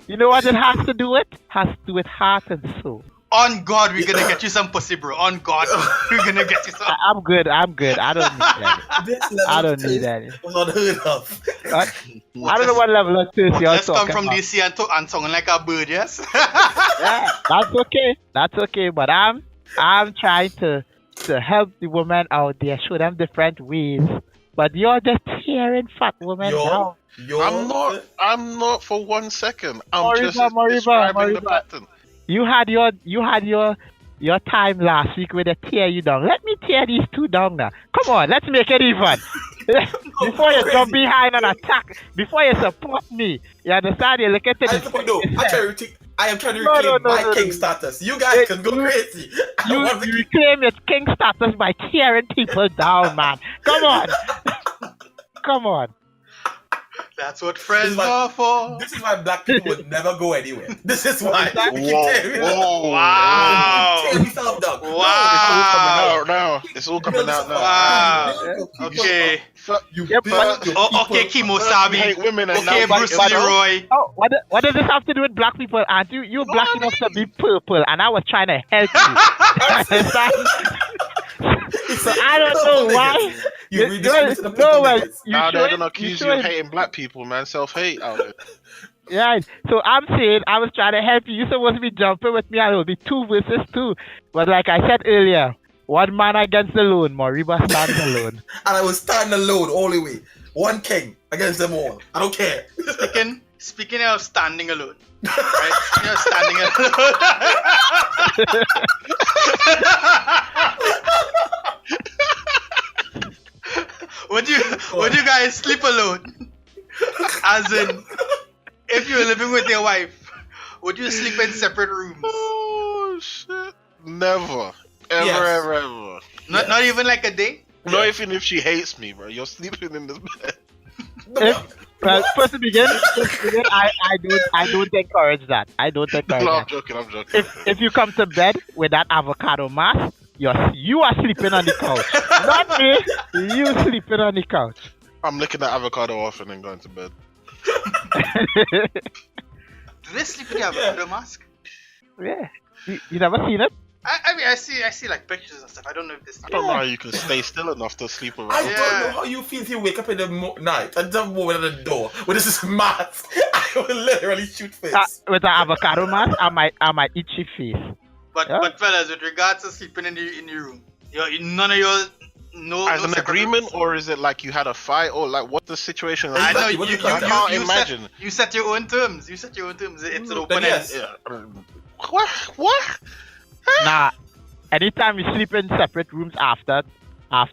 You know what it has to do with? Has to do with heart and soul. On God, we're gonna get you some pussy, bro. On God, we're gonna get you some. I'm good. I don't need that. I don't need that. Was unheard of. I don't know what level of taste you're Let's come talking from about. DC and sound like a bird, yes? Yeah, that's okay. But I'm trying to help the women out there, show them different ways. But you're just tearing fat women down. I'm not for 1 second. I'm Moriba, just Moriba, describing the Moriba. pattern. You had your time last week where they tear you down. Let me tear these two down now. Come on, let's make it even. Before you jump behind and attack, before you support me, you understand? You look at I tell you, I am trying to No, reclaim no, no, my no, king no. status. You guys can go crazy. I You, want to you keep- reclaim your king status by tearing people down, man. Come on. Come on. That's what friends why- are for. This is why black people would never go anywhere. This is why. We keep tearing Wow. Tear yourself down. Wow. It's all coming out now. It's all coming out now. Wow. Okay. You Yeah, build but- your Oh, okay, people- Kimo Sabi. hate women and Okay, now Bruce biting Leroy. Oh, what does this have to do with black people? Aren't you? You're black enough to be purple, and I was trying to help you. So I don't know why. You redistributed the purple well, niggas. Now they're gonna you accuse you of showing- hating black people, man. Self-hate out there. Yeah, so I'm saying I was trying to help you. You're supposed to be jumping with me, and it will be 2 versus 2. But like I said earlier, one man against the lone, Moriba stands alone. And I was standing alone all the way. One king against them all. I don't care. Speaking of standing alone, right? Speaking of standing alone. would you guys sleep alone? As in, if you were living with your wife, would you sleep in separate rooms? Oh shit! Never, ever, Yes. ever. Not even like a day? Not even if she hates me, bro. You're sleeping in this bed. Well, first to begin, I don't encourage that. I don't encourage No, I'm that. joking. I'm joking. If you come to bed with that avocado mask, you are sleeping on the couch. Not me. You sleeping on the couch. I'm licking that avocado off and then going to bed. Do they sleep in the avocado mask? Yeah. You never seen it? I mean, I see like pictures and stuff. I don't know if this. I don't know how you can stay still enough to sleep around. I Yeah. don't know how you feel if you wake up in the night and just moment at the door with this mask. I will literally shoot face. With an avocado mask, I might eat your face. But Yeah. but fellas, with regards to sleeping in the room, none of you no. As no an separate agreement, rooms? or is it like you had a fight, or like what the situation? I know Exactly, what you you can't imagine. You set your own terms. You set your own terms. It's an open Then end. yes. Yeah. What? Nah. Anytime you sleep in separate rooms after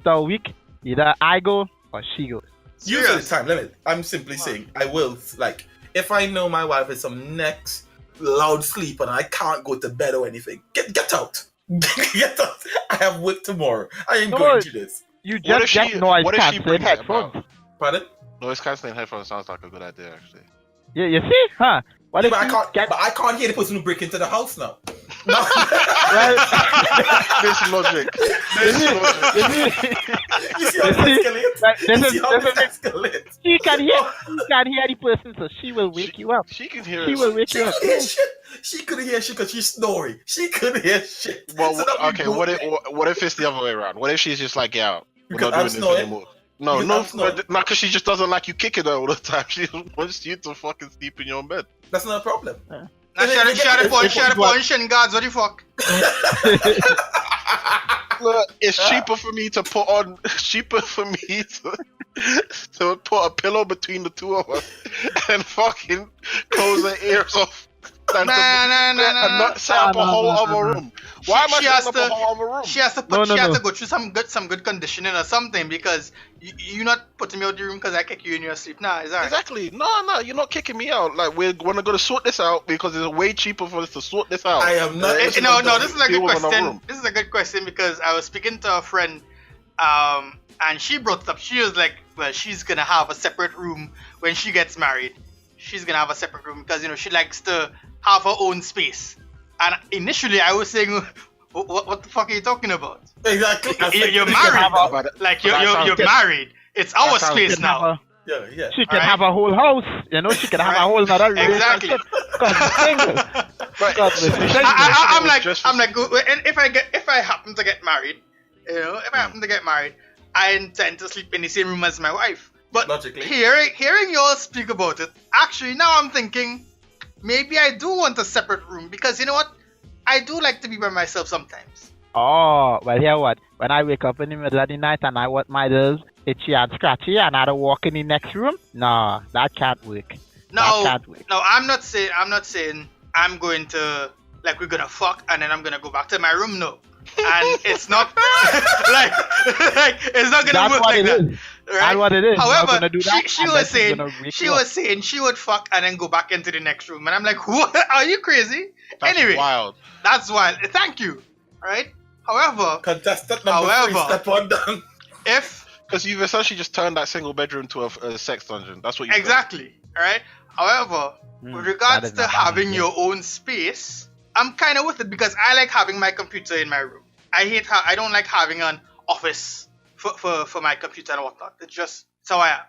a week, either I go or she goes. Use Serious? the time limit. I'm simply saying I will, like, if I know my wife is some next loud sleep and I can't go to bed or anything, get out. Get out. I have work tomorrow. I ain't No, going to this. You What if just get she- noise what if she cancelling brings it headphones. about? Pardon? Noise cancelling headphones sounds like a good idea, actually. Yeah, you see? Huh? What if But you I can't hear the person who break into the house now. No. well, This logic. You see how it escalates? Like, You this see is- how this it is- escalates? she can hear the person, so she will wake you up. She can hear She us. will wake She you up. couldn't hear shit. She couldn't hear shit because she's snoring. She couldn't hear shit. Well, So that we okay. do What it. if it's the other way around? What if she's just like, yeah, we're Because not I'm doing this snoring? anymore? No, Because no, I'm snoring? not because she just doesn't like you kicking her all the time. She wants you to fucking sleep in your own bed. That's not a problem. Now share the phone, Shin guards. What the fuck? Look, it's cheaper for me to put on. It's cheaper for me to put a pillow between the two of us and fucking close her ears off. Than Nah, and not set up a whole other room. Why am I She has setting up to- a whole other room? She has to go through some good conditioning or something because you're not putting me out the room because I kick you in your sleep. Nah, is that right? Exactly. No, you're not kicking me out. Like we're gonna sort this out because it's way cheaper for us to sort this out. I am not. No, this is a Deal good with another question. room. This is a good question because I was speaking to a friend, and she brought it up. She was like, well, she's gonna have a separate room when she gets married. She's gonna have a separate room because she likes to have her own space. And initially, I was saying, what the fuck are you talking about? Exactly. You're married, But- like but that sounds you're good. married. It's our That sounds space good. now. Yeah. She can Right. have a whole house, she can have a whole another Exactly. relationship. Because we're single. Right. Because we're single. I'm like, Just- and if I happen to get married, I intend to sleep in the same room as my wife. But Logically. hearing y'all speak about it, actually now I'm thinking maybe I do want a separate room because you know what? I do like to be by myself sometimes. Oh, well, hear what? When I wake up in the middle of the night and I want my little itchy and scratchy and I had to walk in the next room, no, that can't work. No, That can't work. no, I'm not saying I'm going to like we're gonna fuck and then I'm gonna go back to my room. No, and it's not like it's not gonna That's work what like it that. is. Right? And what it is, you're However, gonna do that, she and was then she's saying gonna wake she you up. was saying she would fuck and then go back into the next room, and I'm like, what? Are you crazy? That's Anyway, wild. that's wild. Thank you. Right? However, Contestant number 3, However- step on down. if Because you've essentially just turned that single bedroom to a sex dungeon. That's what you've exactly, right? However, with that regards is to not having bad, your own space, I'm kind of with it because I like having my computer in my room. I don't like having an office for my computer and whatnot. It's just so I am.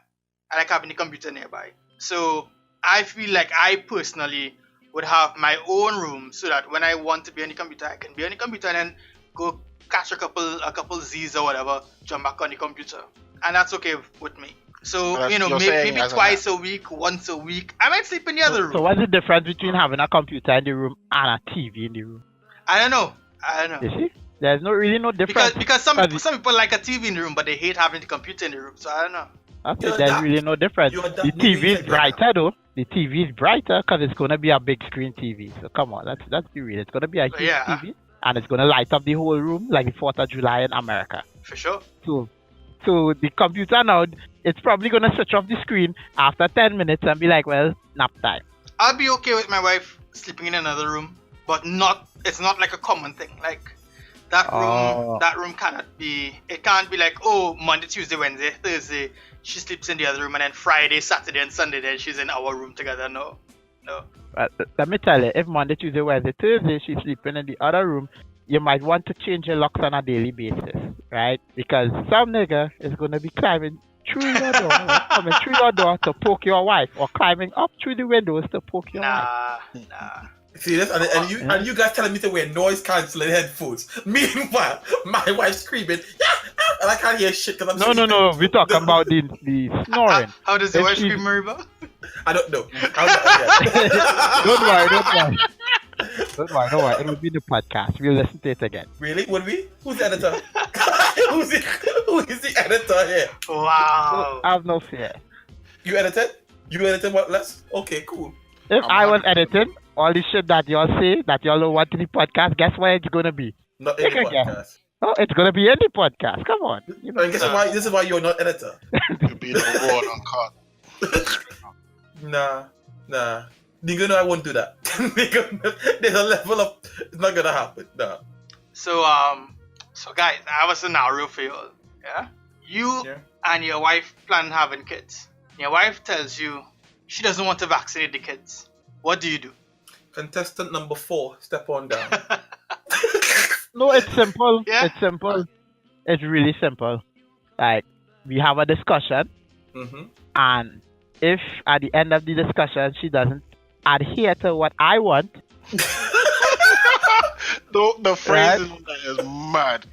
I like having the computer nearby. So I feel like I personally would have my own room so that when I want to be on the computer, I can be on the computer and then go catch a couple Z's or whatever, jump back on the computer, and that's okay with me. So You're saying maybe as a twice a week, once a week, I might sleep in the other room. So what's the difference between having a computer in the room and a TV in the room? I don't know. You see? There's really no difference. Because some people like a TV in the room, but they hate having the computer in the room. So I don't know. Okay, there's really no difference. The TV is brighter though. The TV is brighter because it's gonna be a big screen TV. So come on, let's be real. It's gonna be a huge TV, and it's gonna light up the whole room like the 4th of July in America. For sure. So the computer now, it's probably gonna switch off the screen after 10 minutes and be like, well, nap time. I'll be okay with my wife sleeping in another room, but it's not like a common thing. Like that room cannot be. It can't be like, oh, Monday, Tuesday, Wednesday, Thursday, she sleeps in the other room, and then Friday, Saturday, and Sunday, then she's in our room together. No. Let me tell you, if Monday, Tuesday, Wednesday, Thursday, she's sleeping in the other room, you might want to change your locks on a daily basis, right? Because some nigga is gonna be climbing through your door, or coming through your door to poke your wife, or climbing up through the windows to poke your wife. Nah. See this? And you guys telling me to wear noise cancelling headphones. Meanwhile, my wife's screaming, and I can't hear shit because I'm No. We're talking about the snoring. How does your wife scream, Mariba? I don't know. Don't worry. It will be in the podcast. We'll listen to it again. Really? Would we? Who's the editor? Who is the editor here? Wow. I have no fear. You edited? You edited what, Les? Okay, cool. If I was editing all the shit that y'all say, that y'all don't want in the podcast, guess where it's gonna be? Not in the podcast. Oh, it's gonna be in the podcast. Come on. And this is why you're not editor. You'll be raw and uncut. Nah. Nigga, no, I won't do that. There's a level of it's not gonna happen. Nah. So guys, I have a scenario for you all. Yeah? You and your wife plan having kids. Your wife tells you she doesn't want to vaccinate the kids. What do you do? Contestant number 4, step on down. No, it's simple. Yeah? It's simple. It's really simple. Like, we have a discussion, and if at the end of the discussion she doesn't adhere to what I want, the phrasing on that is mad.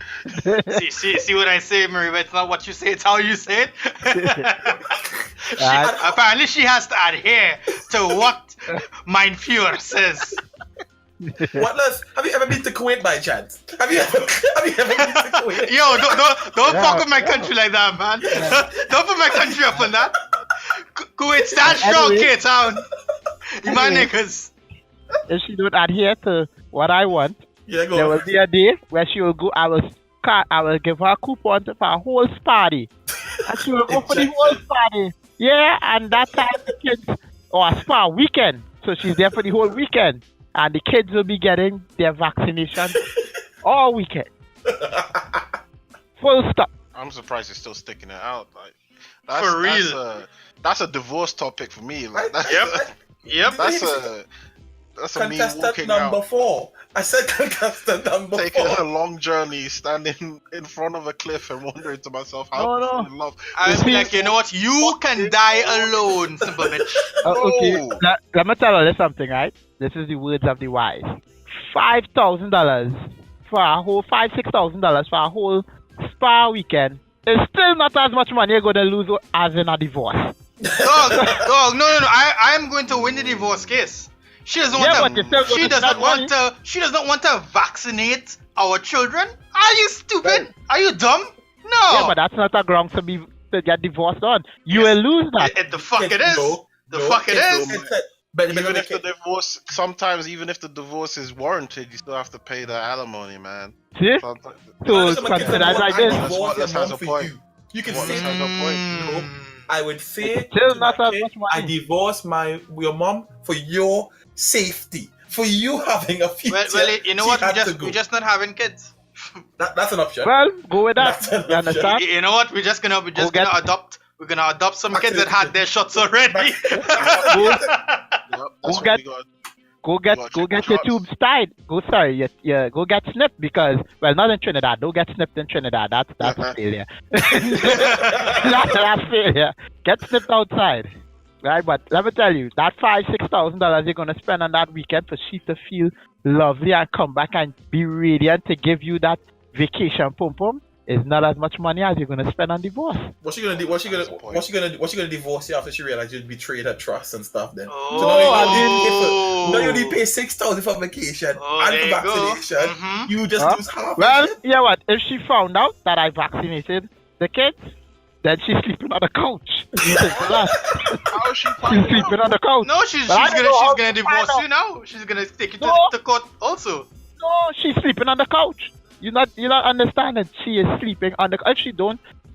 see what I say, Marie? It's not what you say, it's how you say it. Apparently she has to adhere to what Mein Führer says. What, Les? Have you ever been to Kuwait by chance? Have you ever been to Kuwait? Yo, don't fuck with my country like that, man. Don't put my country up on that. Kuwait, stand strong, K-Town. My niggas. if she don't adhere to what I want, Yeah, go there on. will be a day where she will go. I will give her a coupon for a whole party, and she will go for the whole party. Yeah, and that time the kids or a spa weekend, so she's there for the whole weekend, and the kids will be getting their vaccination all weekend. Full stop. I'm surprised you're still sticking it out. Like, For real. That's a divorce topic for me. Like, that's, Yep. That's a me Contestant walking number out, 4. I said contestant number taking 4. a long journey, standing in front of a cliff and wondering to myself how No. to fall in love. I was like, you know what? You can die alone, simple bitch. Okay, let me tell you something, right? This is the words of the wise. $5,000 for a whole $6,000 for a whole spa weekend is still not as much money you're gonna lose as in a divorce. Dog, no. I am going to win the divorce case. She doesn't want to. She does not want to vaccinate our children. Are you stupid? Are you dumb? No. Yeah, but that's not a ground to get divorced on. You will lose that. The fuck it is. The fuck it is. But Even if the divorce, sometimes even if the divorce is warranted, you still have to pay the alimony, man. See? Sometimes- So consider it like this. Let's have a point. You can What, say that's her point? no. I would say It's still to not my as kid, much money. I divorce your mom for your safety, for you having a future. Well, you know She what? had to go. We're just not having kids. That's an option. Well, go with that. That's an You understand? You know what? We're just gonna get- adopt. We're gonna adopt some kids that Vaccinated had their shots already. Yep, that's what get- we got. Go get gotta go check get the your shots. tubes tied. Go get snipped because not in Trinidad. Don't get snipped in Trinidad. That's a failure. that's failure. Get snipped outside. Right, but let me tell you, that $5,000-6,000 you're gonna spend on that weekend for she to feel lovely and come back and be radiant to give you that vacation pum pum is not as much money as you're gonna spend on divorce. What's she gonna do? What's she That's the point. gonna divorce you after she realized you'd betrayed her trust and stuff? Then Oh. now you only pay $6,000 for vacation Oh, and there for you go. vaccination. Mhm. You just Huh? lose half. Well, of it. yeah, what if she found out that I vaccinated the kids? Then she's sleeping on the couch. Simple as. How is she She's finding sleeping out? on the couch. No, she's But I don't know how gonna to divorce find you now. She's gonna take you No. to court also. No, she's sleeping on the couch. You're not understanding. She is sleeping on the.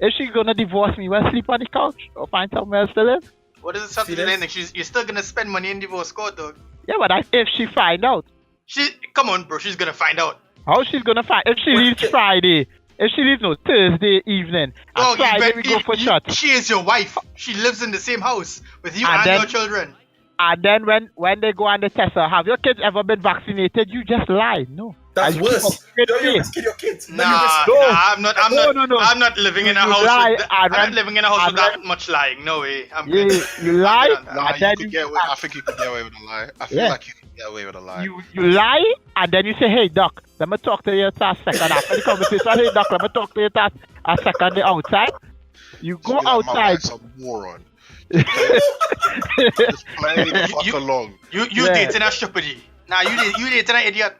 If she's gonna divorce me, well, sleep on the couch or find somewhere else to live. What does it have to do with anything? You're still gonna spend money in divorce court, dog. Yeah, but if she find out, Come on, bro. She's gonna find out. how she's gonna find? If she leaves Friday, if she leaves Thursday evening, and Dog, Friday we go for shots. She is your wife. She lives in the same house with you And and then- your children. And then when they go and they test her, have your kids ever been vaccinated? You just lie. No. That's And you worse. keep a straight You're face. risking your kids. Nah, No. I'm not. No. I'm not living in a You house. lie, With I'm not and living in a house with and that much lying. No way. I'm You, good. you lie, I'm good on that. Nah, and then you could get away. I think you could get away with a lie. I feel Yeah. like you could get away with a lie. you lie, and then you say, "Hey, doc, let me talk to you for a second after the conversation. Hey, doc, let me talk to you for a second outside." You go Just be like, my outside. wife's a moron. Just play the fuck You- along. You Yeah. dating a stupidity. Nah, you dating an idiot.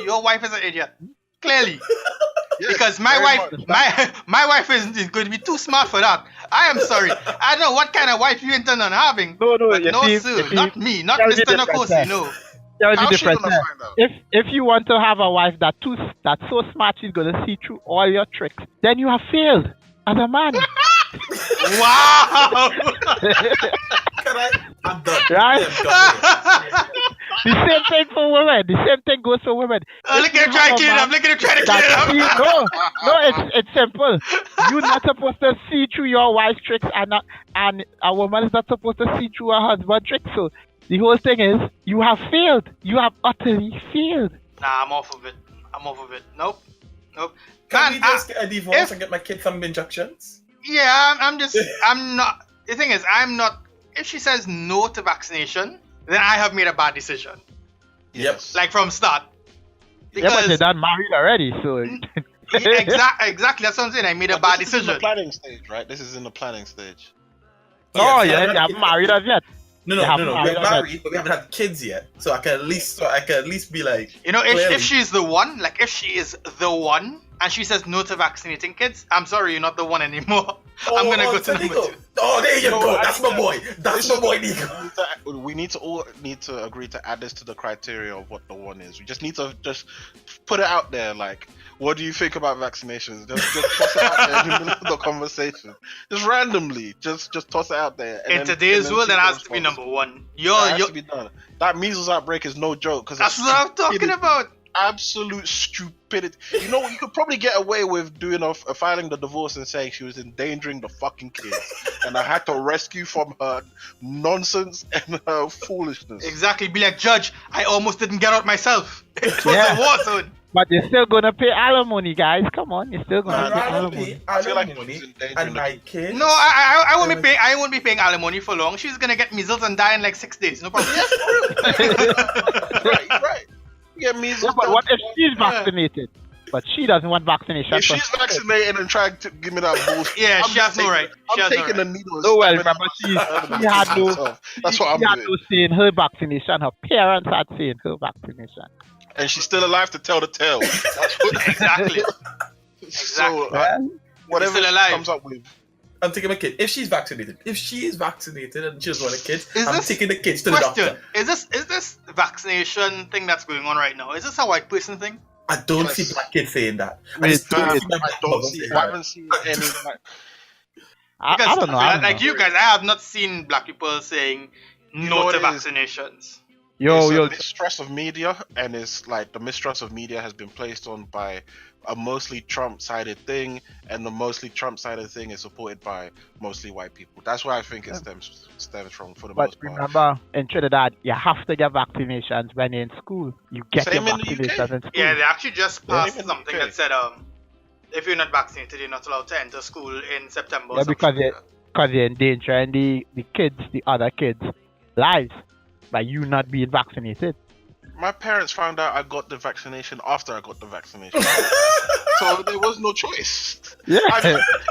Your wife is an idiot. Clearly. Yes, Because my very wife, much. my wife is going to be too smart for that. I am sorry. I don't know what kind of wife you intend on having. No, But you no, see, sir, you see, not me, not that was Mr. the difference Nakosi, there. no. There's a How's she difference gonna there. find out? If you want to have a wife that's so smart she's gonna see through all your tricks, then you have failed as a man. Wow! Can I'm done. Right? I am done. The same thing for women. The same thing goes for women. Look at him trying to clean it up. Look at him trying to clean it That up. it's simple. You're not supposed to see through your wife's tricks, and a woman is not supposed to see through her husband's tricks. So the whole thing is, you have failed. You have utterly failed. Nah, I'm off of it. Nope. Can we Man, just get a divorce and get my kids some injections? Yeah, I'm not. The thing is, I'm not. If she says no to vaccination, then I have made a bad decision. Yes. Like from start. Yeah, but they're Because not married already, so. exactly, that's what I'm saying. I made a bad This is in the decision. planning stage, right? This is in the planning stage. Oh, Yes, yeah, I'm they haven't married as yet. No, They haven't We're married married, but we haven't had kids yet. So I can at least be like, You know, clearly. if she's the one, like if she is the one, and she says no to vaccinating kids, I'm sorry, you're not the one anymore. I'm gonna go to number Nico. 2. Oh, there you No, go. I That's think my boy. That's my boy, Nico. We need to all need to agree to add this to the criteria of what the one is. We just need to just put it out there. Like, what do you think about vaccinations? Just toss it out there in the middle of the conversation. Just randomly, just toss it out there. In today's world, that has to be number 1. It has to be done. That measles outbreak is no joke because That's what I'm talking about. Absolute stupidity. You know, you could probably get away with doing filing the divorce and saying she was endangering the fucking kids, and I had to rescue from her nonsense and her foolishness. Exactly. Be like, Judge, I almost didn't get out myself. It was Yeah. a war zone. But you're still gonna pay alimony, guys. Come on, you're still gonna pay alimony. I feel like alimony she's endangering and the my kids. No, I won't be paying. I won't be paying alimony for long. She's gonna get measles and die in like 6 days. No problem. right. Yeah, measles. Yeah, but what if she's vaccinated? But she doesn't want vaccination. If she's vaccinated and trying to give me that bullshit, Yeah, I'm she has no taking- right. She I'm has no taking right. a needle. and No, well, stabbing remember, it she myself. had no. That's what I'm She had doing. no say in her vaccination. Her parents had say in her vaccination. And she's still alive to tell the tale. That's what, Exactly. So, Well, whatever still she alive. comes up with. I'm taking my kid. If she's vaccinated, and she doesn't want a kid, Is I'm this- taking the kids to the Question: doctor. Is this vaccination thing that's going on right now? Is this a white person thing? I don't Yes. see black kids saying that. I Wait, just don't wait. see my I don't mother see. saying I that. haven't seen any. Like, I don't know. I don't like know. you guys, I have not seen black people saying You no know to what it is? vaccinations. Yo, it's yo, a mistrust of media, and it's like the mistrust of media has been placed on by a mostly Trump-sided thing, and the mostly Trump-sided thing is supported by mostly white people. That's where I think it stems from, for the but most part. remember, in Trinidad, you have to get vaccinations when you're in school. You get Same your in the UK. vaccinations in school. Yeah, they actually just passed Yeah. something Okay. that said if you're not vaccinated, you're not allowed to enter school in September. or Yeah, some because shit like because you're endangering the other kids' lives by you not being vaccinated. My parents found out I got the vaccination after I got the vaccination, so there was no choice. Yeah.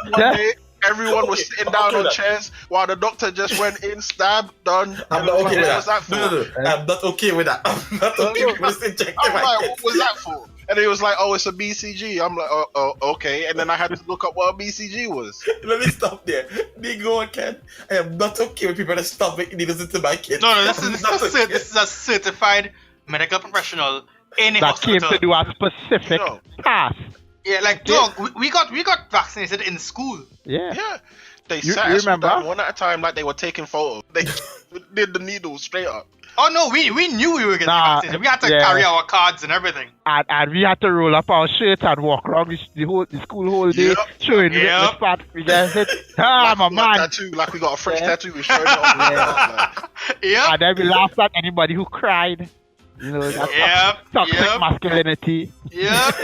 One day, everyone was Okay, sitting I'm down okay on with that. chairs while the doctor just went in, stab, done. I'm and not was okay like, with what was that. that for? No. I'm not okay with that. I'm not okay with this injecting I'm my like, kids. what was that for? And he was like, oh, it's a BCG. I'm like, oh, okay. And then I had to look up what a BCG was. Let me stop there. Nigo and Ken, I am not okay with people that stop making needles into my kids. that. No, I'm not okay. this is a certified medical professional in a That came hospital. to do a specific No. task. Yeah, like dog, we got vaccinated in school. Yeah. Yeah. They You sat us remember? down one at a time like they were taking photos. They did the needle straight up. Oh no, we knew we were getting Nah, vaccinated. We had to yeah. carry our cards and everything. And we had to roll up our shirts and walk around the school whole day, Yep. showing Yep. which part we just hit. I'm a Like man. tattoo, like we got a French Yeah. tattoo. We showed it off. Yeah. Yep. And then we laughed at anybody who cried. You know, that Yep. toxic Yep. masculinity. Yep.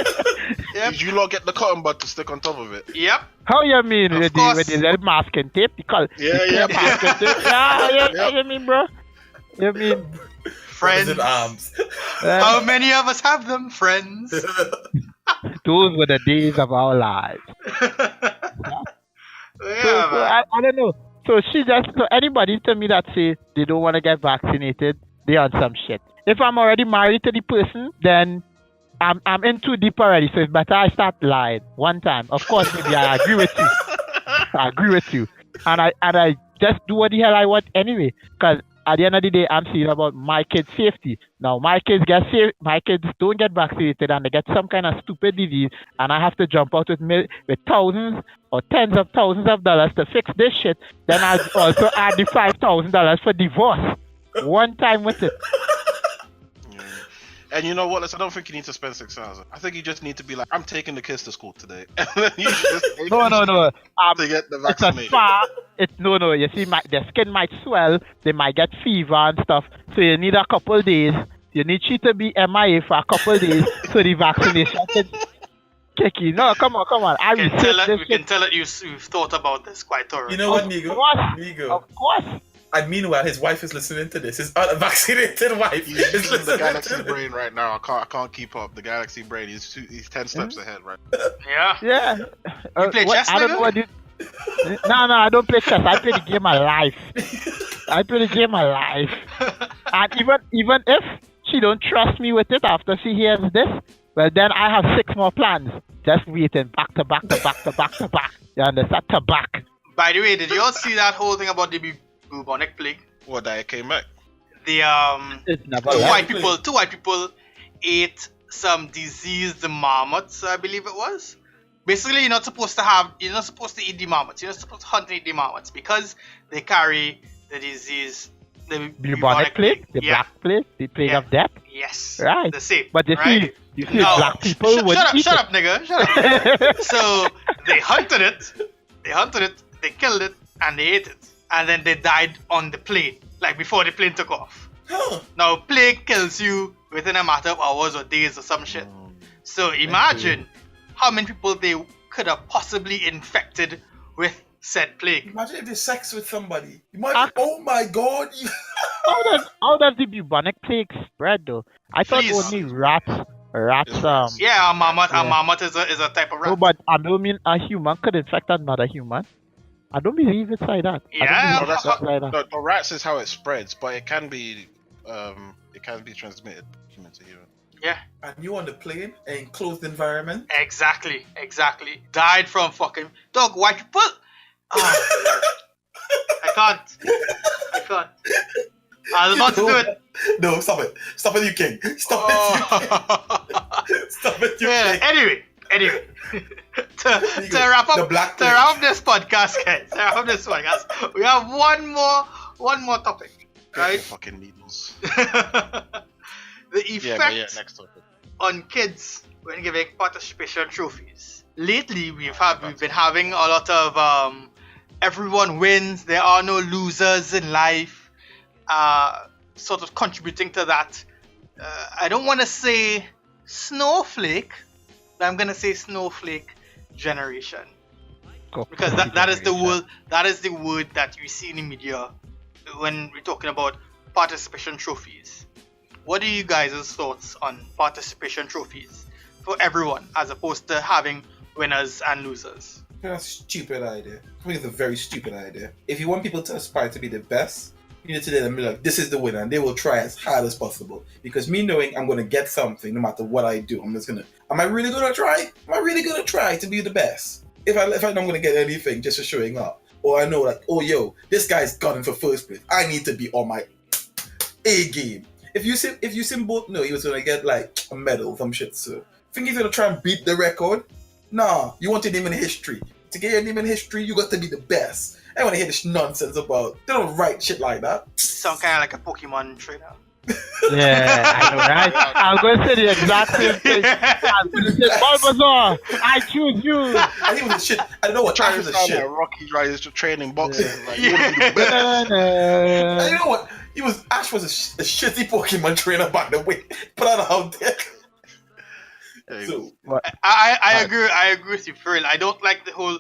Yep. Did you lot get the cotton bud to stick on top of it? Yep. How you mean Of with course. the little masking tape? Because Yeah. masking tape. Yeah, Yep. how you mean, bro? You mean Friends. In arms. How many of us have them, friends? those were the days of our lives. Yeah, So man. I don't know. So anybody to me that say they don't want to get vaccinated, they on some shit. If I'm already married to the person, then I'm in too deep already. So it's better I start lying one time. Of course, maybe I agree with you. I agree with you, and I just do what the hell I want anyway. Because at the end of the day, I'm serious about my kids' safety. Now my kids don't get vaccinated and they get some kind of stupid disease, and I have to jump out with thousands or tens of thousands of dollars to fix this shit. Then I'll also add the $5,000 for divorce. One time with it. Yeah. And you know what? Listen, I don't think you need to spend 6 hours. I think you just need to be like, I'm taking the kids to school today. And then you just take No. them to get the It's a vaccination. spa. No. You see, their skin might swell. They might get fever and stuff. So you need a couple days. You need she to be MIA for a couple days so the vaccination can kick in. No, come on. I We researched this can shit. tell that you've thought about this quite thoroughly. You know what, Of Nigo? course. Nigo. Of course. And meanwhile, his wife is listening to this. His unvaccinated wife He's is using the listening galaxy to this. brain right now. I can't keep up. The galaxy brain. He's 10 steps ahead, right? Yeah. Yeah. play chess, I don't nigga? know what you... No, I don't play chess. I play the game of life. And even if she don't trust me with it after she hears this, well then I have 6 more plans. Just waiting back to back. You understand? To back. By the way, did you all see that whole thing about the bubonic plague? What, that it came back? The It's never two left. white people ate some diseased marmots, I believe it was. Basically, you're not supposed to eat the marmots. You're not supposed to hunt and eat the marmots because they carry the disease, the Bubonic plague, the yeah. black plague, the plague Yeah. of death. Yes. Right. The same. But you right? see No, black people wouldn't eat shut it. up, nigga. Shut up. So they hunted it, they killed it, and they ate it. And then they died on the plane, like before the plane took off. Huh. Now, plague kills you within a matter of hours or days or some shit. So imagine how many people they could have possibly infected with said plague. Imagine if they sex with somebody. Imagine, oh my god. How does the bubonic plague spread though? I thought Please. only rats. Yeah, a marmot is a type of rat. No, but I don't mean a human could infect another human. I don't believe it's like that. Yeah. I No, don't that's believe it's like that. the rats is how it spreads, but it can be transmitted human to human. Yeah, And you on the plane, an enclosed environment. exactly. Died from fucking dog. White people. Oh, I can't. I was about to do it. No, stop it. Stop it, you king. Stop it, you Stop it, you Yeah, king. anyway. to wrap The up black to wrap up this podcast, guys. To wrap up this podcast, we have one more topic. Right? Fucking needles. The effect next topic. on kids when giving participation trophies. Lately, we've been having a lot of everyone wins. There are no losers in life. Sort of contributing to that. I don't want to say snowflake, but I'm gonna say snowflake generation, because that is the word that you see in the media when we're talking about participation trophies. What are you guys' thoughts on participation trophies for everyone, as opposed to having winners and losers? That's a stupid idea. I think it's a very stupid idea. If you want people to aspire to be the best, you need to let them be like, this is the winner, and they will try as hard as possible. Because me knowing I'm going to get something no matter what I do, am I really going to try? Am I really going to try to be the best? If I know I'm going to get anything just for showing up, or I know like, oh yo, this guy's gunning for first place, I need to be on my A game. If you see both know he was going to get like a medal, some shit, so think he's going to try and beat the record? Nah, you want your name in history. To get your name in history, you got to be the best. I want to hear this nonsense about, they don't write shit like that. Sound kind of like a Pokemon trainer. Yeah, I know, right? I'm going to say the exact same thing. I'm going to say, Bulbasaur, I choose you. I think it was a shit. I don't know what Trying Ash to was a sound shit. like Rocky, right? He's just training boxing. Yeah. Like, you want to be the best. And you know what? Ash was a shitty Pokemon trainer, by the way. Put that out there. So, I agree with you, for real. I don't like the whole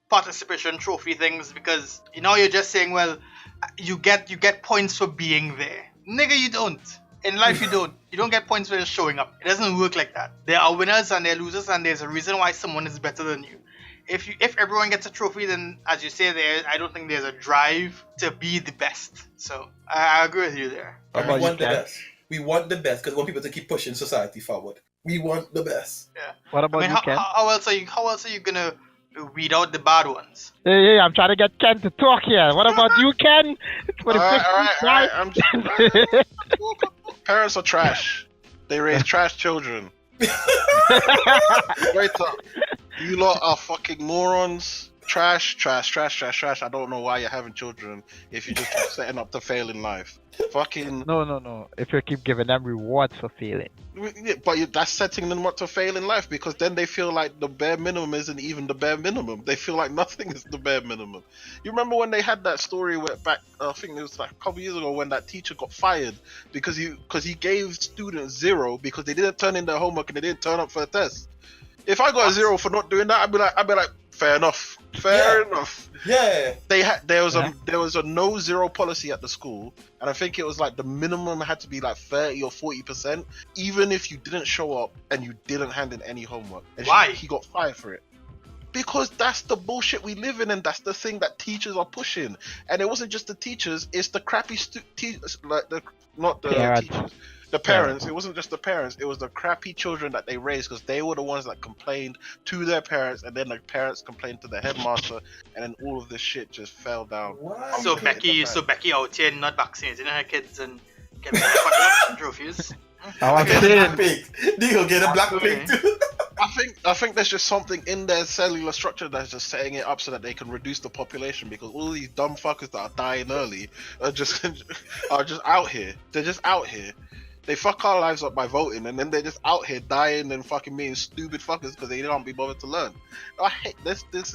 participation trophy things, because you're just saying, well, you get points for being there. Nigga, you don't. In life, you don't get points for just showing up. It doesn't work like that. There are winners and there are losers, and there's a reason why someone is better than you. If everyone gets a trophy, then as you say there, I don't think there's a drive to be the best. So I agree with you there. we want the best. We want the best because we want people to keep pushing society forward. We want the best. Yeah. What about you, Ken? How else are you gonna weed out the bad ones? Hey, I'm trying to get Ken to talk here. What about you, Ken? All right. I'm just... Parents are trash. They raise trash children. Straight up. You lot are fucking morons. Trash. I don't know why you're having children if you're just setting up to fail in life. Fucking... No. If you keep giving them rewards for failing. But that's setting them up to fail in life, because then they feel like the bare minimum isn't even the bare minimum. They feel like nothing is the bare minimum. You remember when they had that story where back, I think it was like a couple years ago, when that teacher got fired because he gave students 0 because they didn't turn in their homework and they didn't turn up for a test. If I got a 0 for not doing that, I'd be like, fair enough. Enough. Yeah. There was a no 0 policy at the school, and I think it was like the minimum had to be like 30 or 40%, even if you didn't show up and you didn't hand in any homework. And why? He got fired for it. Because that's the bullshit we live in, and that's the thing that teachers are pushing. And it wasn't just the teachers; it's the crappy teachers, the parents. It wasn't just the parents; it was the crappy children that they raised, because they were the ones that complained to their parents, and then the parents complained to the headmaster, and then all of this shit just fell down. What? So Becky out here not vaccinating her kids and getting trophies. I Get a black pig. They go get a black pig too. I think there's just something in their cellular structure that's just setting it up so that they can reduce the population, because all these dumb fuckers that are dying early are just out here. They're just out here. They fuck our lives up by voting, and then they're just out here dying and fucking being stupid fuckers because they don't be bothered to learn. I hate this. This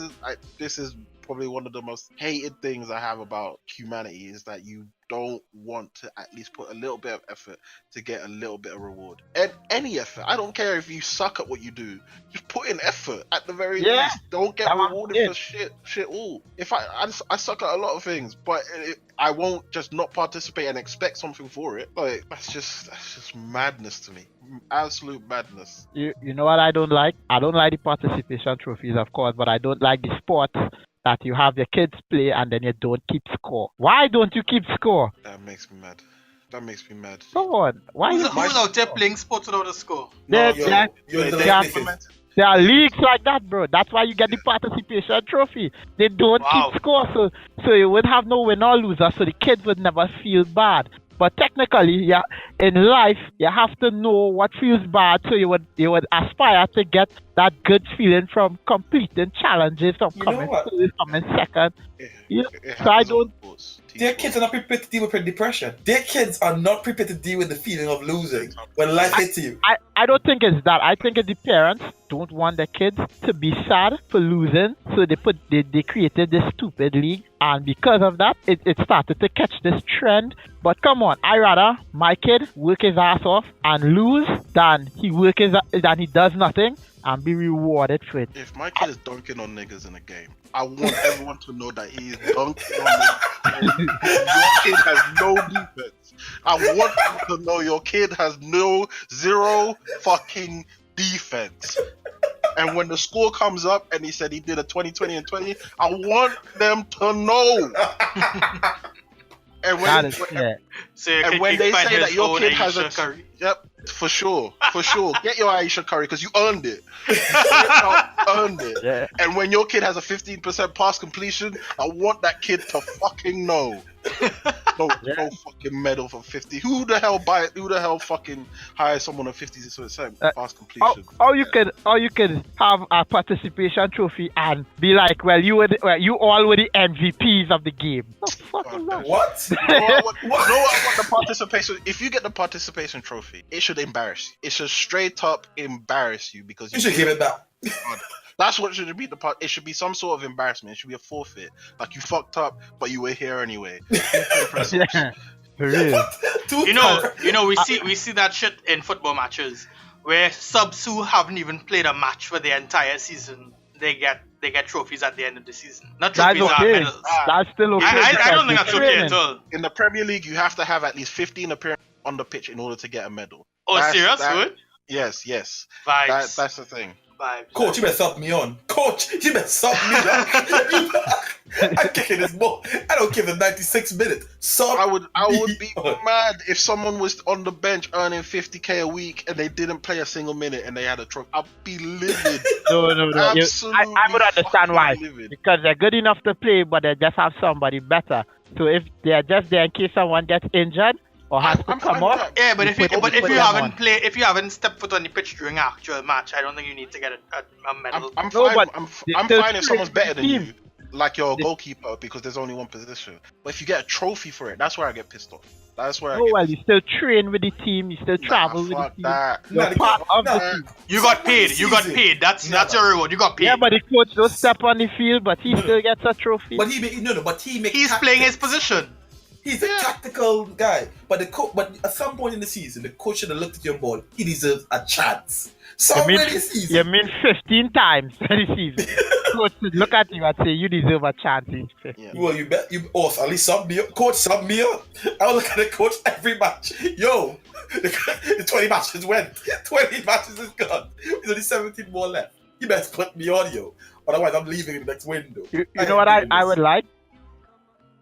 is probably one of the most hated things I have about humanity, is that you don't want to at least put a little bit of effort to get a little bit of reward. And any effort, I don't care if you suck at what you do, just put in effort at the very least. Don't get rewarded for shit all. If I suck at a lot of things, but I won't just not participate and expect something for it. Like, that's just madness to me. Absolute madness. You know what I don't like? I don't like the participation trophies, of course, but I don't like the sports that you have your kids play and then you don't keep score. Why don't you keep score? That makes me mad. Come on. Why Who's out there playing sports without a score? You're There are leagues like that, bro. That's why you get the participation trophy. They don't keep score, so you would have no winner or loser, so the kids would never feel bad. But technically, yeah, in life, you have to know what feels bad, so you would aspire to get that good feeling from completing challenges, from You know coming what? first, coming second. It, Yeah. it So I happens on don't. sports, team Their sports. kids are not prepared to deal with depression. Their kids are not prepared to deal with the feeling of losing when life hits you. I don't think it's that. I think it's the parents don't want their kids to be sad for losing, so they created this stupid league, and because of that, it started to catch this trend. But come on, I rather my kid work his ass off and lose than he does nothing and be rewarded for it. If my kid is dunking on niggas in a game, I want everyone to know that he is dunking on niggas. Your kid has no defense. I want you to know your kid has zero fucking defense. And when the score comes up and he said he did a 20, 20, and 20, I want them to know. And That is yeah. So you and can- when you they can say find that his your own kid has Ayesha a Curry. Yep, for sure. Get your Ayesha Curry because you earned it. Earned it. Yeah. And when your kid has a 15% pass completion, I want that kid to fucking know. No fucking medal for 50. Who the hell fucking hires someone on 50% pass completion? Or you could have a participation trophy and be like, well, you all were the MVPs of the game. The fuck is that? What? You know what the participation? If you get the participation trophy, it should embarrass you. It should straight up embarrass you because You should give it back. That's what should be the part. It should be some sort of embarrassment. It should be a forfeit. Like you fucked up, but you were here anyway. Yeah, for real. You know, we see that shit in football matches where subs who haven't even played a match for the entire season, they get trophies at the end of the season. Not That's trophies, okay. medals. That's still okay. I because don't think it's that's okay training. at all. In the Premier League, you have to have at least 15 appearances on the pitch in order to get a medal. Oh, serious? Good? Yes. Vibes. That's the thing. Vibes. Coach, you better sub me on. Coach, you better sub me on. I'm kicking this ball. I don't give him 96 minutes. Sub I would be me on. mad if someone was on the bench earning 50k a week and they didn't play a single minute and they had a trophy. I'd be livid. No. Absolutely I would understand why. fucking livid. Because they're good enough to play, but they just have somebody better. So if they're just there in case someone gets injured or has to I'm come fine with off, that. Yeah, but you if you put them if you haven't stepped foot on the pitch during an actual match, I don't think you need to get a medal. I'm No, fine. but I'm they're fine if someone's better than team. you, like you're a goalkeeper, because there's only one position. But if you get a trophy for it, that's where I get pissed off. That's where I oh get. well, you still train with the team, you still travel with the fuck team. that. You're part of the team. You got paid. You got Season. paid. That's your reward. You got paid. Yeah, but the coach don't step on the field, but he still gets a trophy. But he makes He's playing his position. He's a tactical guy. But at some point in the season, the coach should have looked at your ball. He deserves a chance. Somewhere in the season. You mean 15 times in the season. Coach would look at you and say, you deserve a chance in 15. Yeah. Well, you bet. At least sub me up. Coach, sub me up. I will look at the coach every match. Yo, the 20 matches went. 20 matches is gone. There's only 17 more left. You best put me on, yo. Otherwise, I'm leaving in the next window. You know what I would like?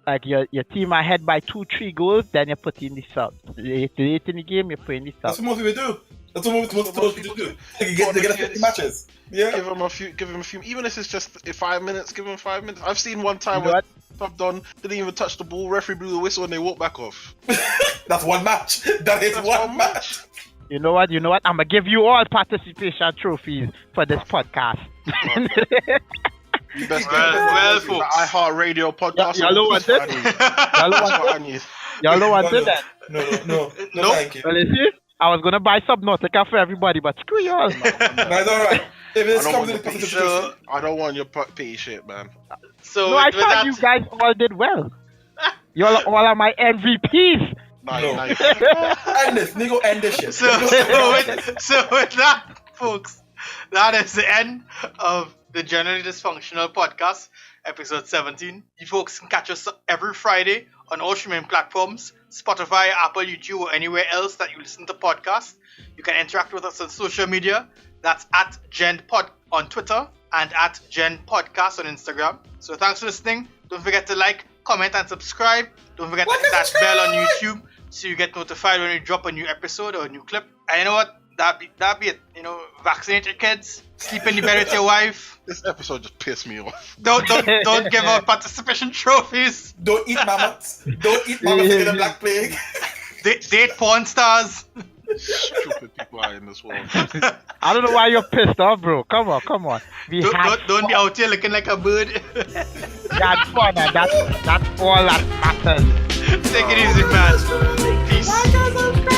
Like your team ahead by 2-3 goals, then you put in the sub. Late in the game, you put in the That's sub. what most people do. That's what most people do. They get 50 matches. Yeah. Give him a few. Even if it's just 5 minutes, give him 5 minutes. I've seen one time You know where what? I've done didn't even touch the ball. Referee blew the whistle and they walked back off. That's one match. That is That's one match. You know what? I'm gonna give you all participation trophies for this podcast. You best Well, the folks. iHeartRadio podcast. Y'all know what That's it? That's what I need. Y'all know what did that? No, Nope. thank you. Well, you see, I was gonna buy Subnautica for everybody, but screw y'all. No, it's alright. If it's I don't comes want to your the pity competition, shit. I don't want your pity shit, man. So No, I with thought that, you guys all did well. Y'all all are my MVPs. Nah, No. nah, end this. Nigga, end this shit. so with that, folks, that is the end of the Generally Dysfunctional podcast, episode 17. You folks can catch us every Friday on all streaming platforms, Spotify, Apple, YouTube, or anywhere else that you listen to podcasts. You can interact with us on social media. That's at GenPod on Twitter and at GenPodcast on Instagram. So thanks for listening. Don't forget to like, comment, and subscribe. Don't forget to hit that bell on YouTube so you get notified when we drop a new episode or a new clip. And you know what? That be it. You know, vaccinate your kids, sleep in the bed with your wife. This episode just pissed me off. Don't give out participation trophies. Don't eat mammoths. Don't eat mammoths in the Black Plague. Date porn stars. Stupid people are in this world. I don't know why you're pissed off, bro. Come on. We had Don't be out here looking like a bird. that's fun, and that's all that matters. Take it easy, man. Peace.